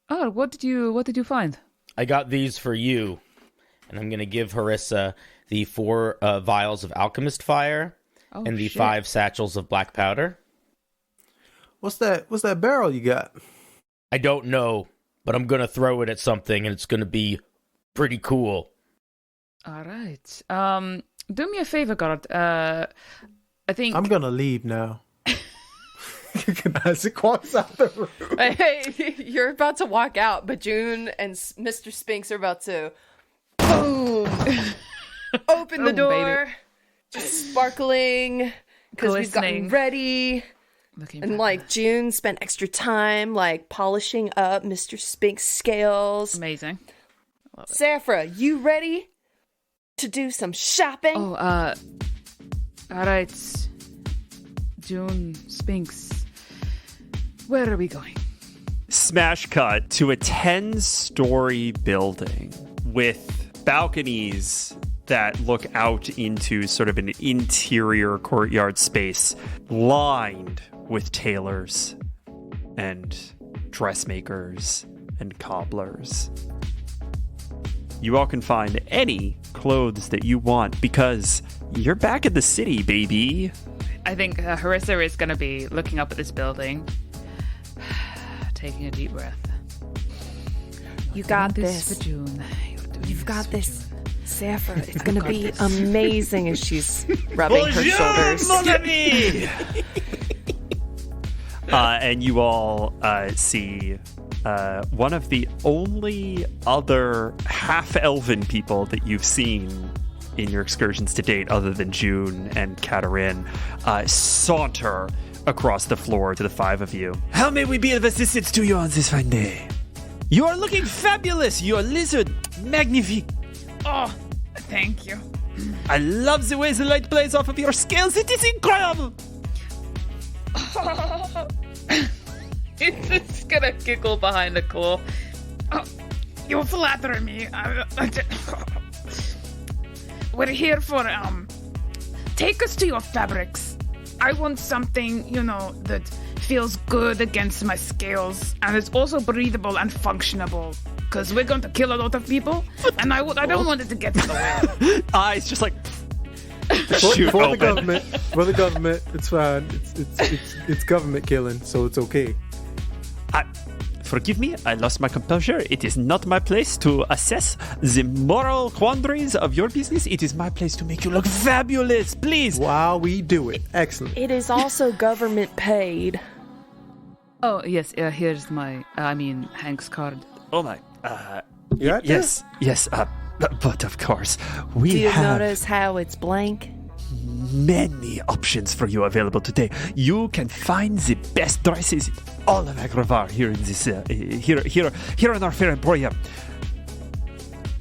Oh, what did you find? I got these for you. And I'm going to give Harissa the 4 vials of alchemist fire and the 5 satchels of black powder. What's that barrel you got? I don't know, but I'm going to throw it at something and it's going to be pretty cool. All right. Do me a favor, Guard. I think I'm gonna leave now. As it walks out the room. Hey, you're about to walk out, but June and Mr. Spinks are about to boom open the door, baby. Just sparkling because we've gotten ready. And like June spent extra time like polishing up Mr. Spinks' scales. Amazing. Saphra, you ready to do some shopping? Oh, all right. June, Spinks, where are we going? Smash cut to a 10-story building with balconies that look out into sort of an interior courtyard space lined with tailors and dressmakers and cobblers. You all can find any clothes that you want because you're back in the city, baby. I think Harissa is going to be looking up at this building, taking a deep breath. You got Doing this. for June. You've got this. Saffra, it's going to be amazing as she's rubbing her shoulders. And you all see one of the only other half-elven people that you've seen in your excursions to date, other than June and Katarin, saunter across the floor to the five of you. How may we be of assistance to you on this fine day? You are looking fabulous, you lizard. Magnifique. Oh, thank you. I love the way the light plays off of your scales. It is incredible. It's gonna giggle behind the claw. Oh, you flatter me. We're here for take us to your fabrics. I want something, that feels good against my scales, and it's also breathable and functionable. Because we're going to kill a lot of people, and I don't want it to get in the way. Eyes just like For the government, it's fine. It's government killing, so it's okay. Forgive me, I lost my composure. It is not my place to assess the moral quandaries of your business. It is my place to make you look fabulous, please. While we do it. Excellent. It is also government paid. Oh, yes, here's Hank's card. Oh my. You got yes, but of course, we Do you have notice how it's blank? many options for you available today. You can find the best dresses in all of Agravar here in this here in our fair emporium.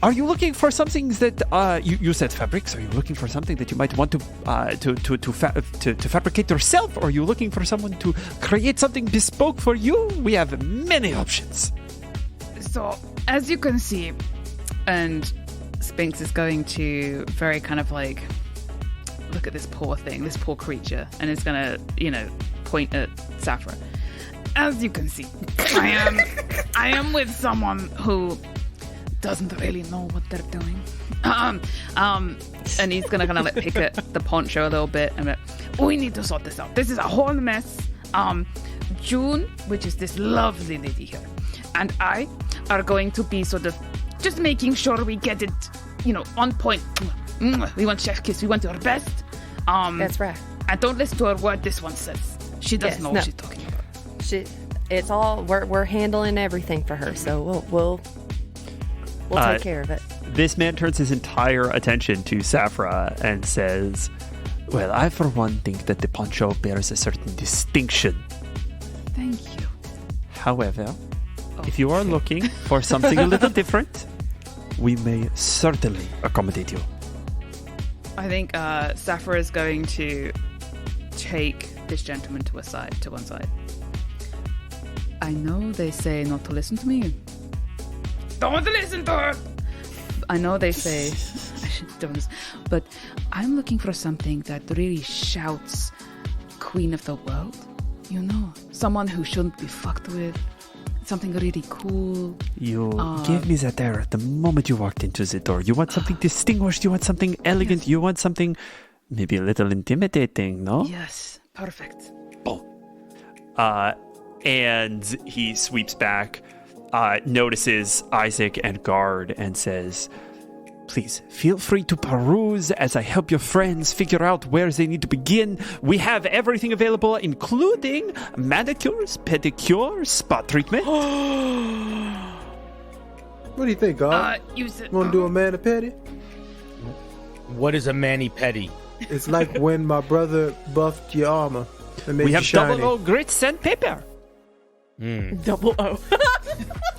Are you looking for something that you said fabrics? Are you looking for something that you might want to fabricate yourself? Or are you looking for someone to create something bespoke for you? We have many options. So, as you can see, and Sphinx is going to very kind of like look at this poor thing, this poor creature, and is gonna, point at Saffra. As you can see, I am with someone who doesn't really know what they're doing. And he's gonna kind of like pick at the poncho a little bit and we need to sort this out. This is a whole mess. June, which is this lovely lady here, and I are going to be sort of just making sure we get it, on point. We want chef kiss. We want her best. That's right. And don't listen to her word this one says. She doesn't know what she's talking about. It's all we're handling everything for her, so we'll take care of it. This man turns his entire attention to Saffra and says, well, I for one think that the poncho bears a certain distinction. Thank you. However, if you are looking for something a little different, we may certainly accommodate you. I think Saffra is going to take this gentleman to one side. I know they say not to listen to me. Don't listen to her! I know they say I shouldn't do this, but I'm looking for something that really shouts Queen of the World. Someone who shouldn't be fucked with. Something really cool. You gave me that air at the moment you walked into the door. You want something distinguished, you want something elegant, yes. You want something maybe a little intimidating, no? Yes, perfect. Oh. And he sweeps back, notices Isaac and Guard, and says, please feel free to peruse as I help your friends figure out where they need to begin. We have everything available, including manicures, pedicures, spa treatment. What do you think, Guard? Want to do a mani-pedi? What is a mani-pedi? It's like when my brother buffed your armor and made We you have shiny. 00 grits and paper. Double O.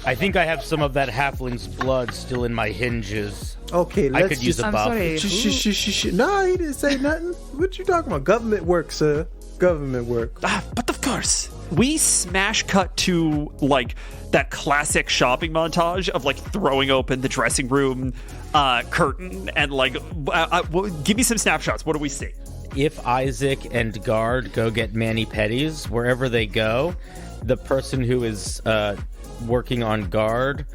I think I have some of that halfling's blood still in my hinges. Okay, I let's could use just... a buff. Sorry. No, he didn't say nothing. What you talking about? Government work, sir. Government work. But of course, we smash cut to like that classic shopping montage of like throwing open the dressing room curtain and like give me some snapshots. What do we see? If Isaac and Guard go get mani-pedis, wherever they go, the person who is working on guard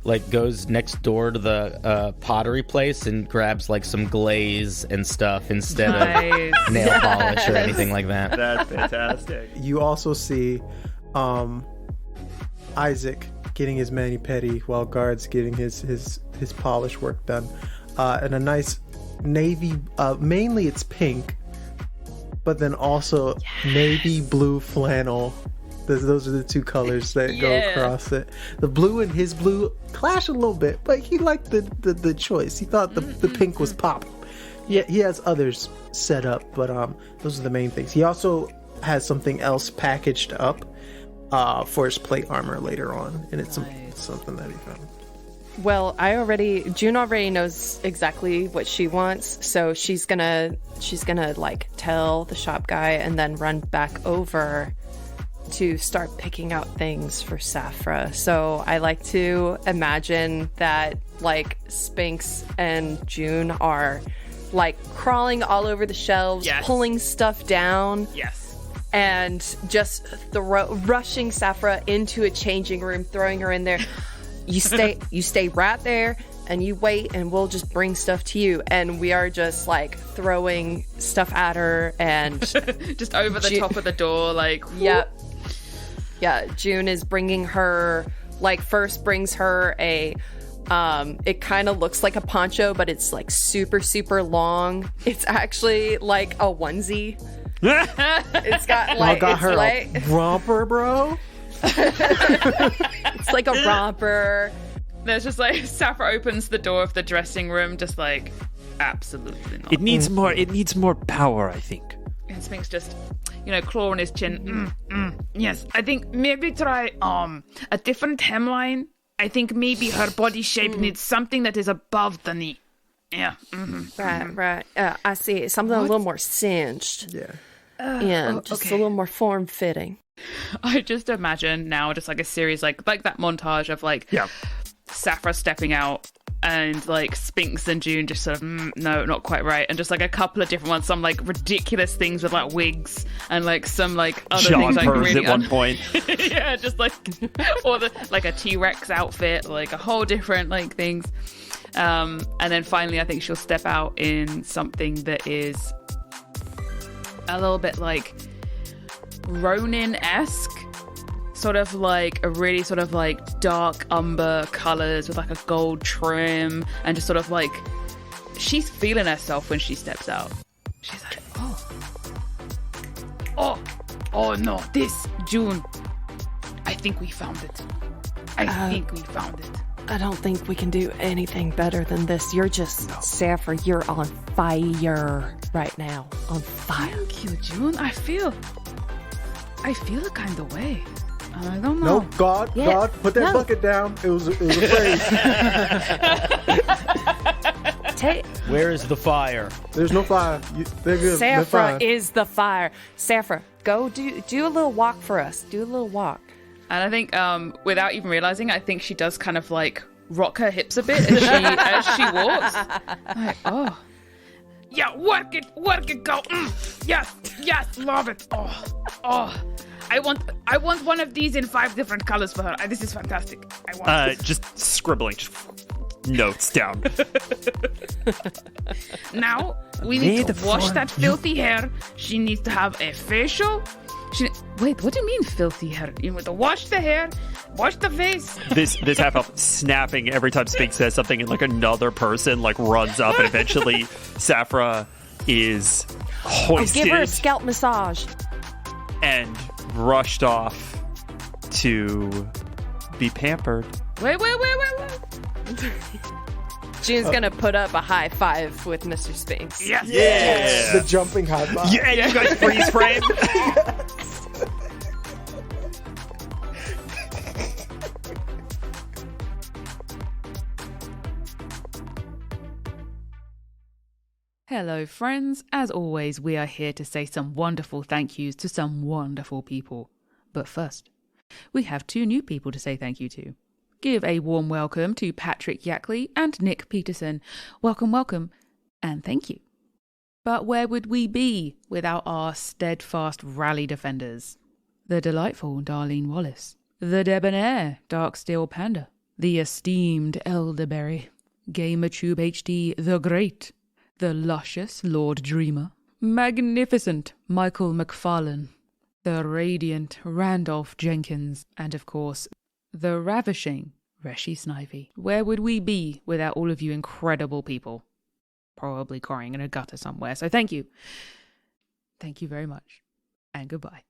like goes next door to the pottery place and grabs like some glaze and stuff instead of nail polish or anything like that. That's fantastic. You also see Isaac getting his mani-pedi while Guard's getting his polish work done. And a nice navy, mainly it's pink, but then also navy blue flannel. Those are the two colors that go across it. The blue and his blue clash a little bit, but he liked the choice. He thought the pink was popping. Yeah, he has others set up, but those are the main things. He also has something else packaged up for his plate armor later on, and it's something that he found. Well, June already knows exactly what she wants, so she's gonna like tell the shop guy and then run back over to start picking out things for Saphra. So I like to imagine that like Sphinx and June are like crawling all over the shelves, pulling stuff down. Yes. And just rushing Saphra into a changing room, throwing her in there. You stay right there and you wait, and we'll just bring stuff to you. And we are just like throwing stuff at her and just over the top of the door, like yep. Yeah, June is bringing her, like, first brings her a, it kind of looks like a poncho, but it's, like, super, super long. It's actually, like, a onesie. It's got, like, got her a romper, bro. It's like a romper. There's just, like, Saphra opens the door of the dressing room, just, like, absolutely not. It needs more power, I think. And Sphinx just, claw on his chin. Yes, I think maybe try a different hemline. I think maybe her body shape needs something that is above the knee. Yeah. Mm-hmm. Right. I see. Something a little more singed. Yeah. Just a little more form-fitting. I just imagine now just like a series like that montage of like Saphra stepping out and like Sphinx and June just sort of no, not quite right, and just like a couple of different ones, some like ridiculous things with like wigs and like some like other things like really at one point. Yeah, just like or like a T-Rex outfit, like a whole different like things. And then finally I think she'll step out in something that is a little bit like Ronin-esque, sort of like a really sort of like dark umber colors with like a gold trim, and just sort of like she's feeling herself when she steps out. She's like, oh no, this June, I think we found it. I think we found it. I don't think we can do anything better than this. You're just, Saphra, you're on fire right now. On fire. Thank you, June. I feel a kind of way. I don't know. No, God, put that bucket down. It was a phrase. Where is the fire? There's no fire. They're good. Saphra is the fire. Saphra, go do a little walk for us. Do a little walk. And I think, without even realizing, I think she does kind of like rock her hips a bit as she walks. Like, oh. Yeah, work it, go. Yes, love it. Oh. I want one of these in 5 different colors for her. This is fantastic. I want this. Just scribbling notes down. Now we need to wash that filthy hair. She needs to have a facial. Wait, what do you mean filthy hair? You want to wash the hair, wash the face. This half elf snapping every time Sphinx says something, and like another person like runs up, and eventually Saphra is hoisted. Give her a scalp massage. And rushed off to be pampered. Wait. June's gonna put up a high five with Mr. Sphinx. Yes. Yeah. The jumping high five. Yeah, you guys freeze frame. Hello, friends. As always, we are here to say some wonderful thank yous to some wonderful people. But first, we have 2 new people to say thank you to. Give a warm welcome to Patrick Yackley and Nick Peterson. Welcome, and thank you. But where would we be without our steadfast rally defenders? the delightful Darlene Wallace, the debonair Darksteel Panda, the esteemed Elderberry, GamerTube HD the Great, the luscious Lord Dreamer, magnificent Michael McFarlane, the radiant Randolph Jenkins, and of course, the ravishing Reshi Snivy. Where would we be without all of you incredible people? Probably crying in a gutter somewhere. So thank you. Thank you very much. And goodbye.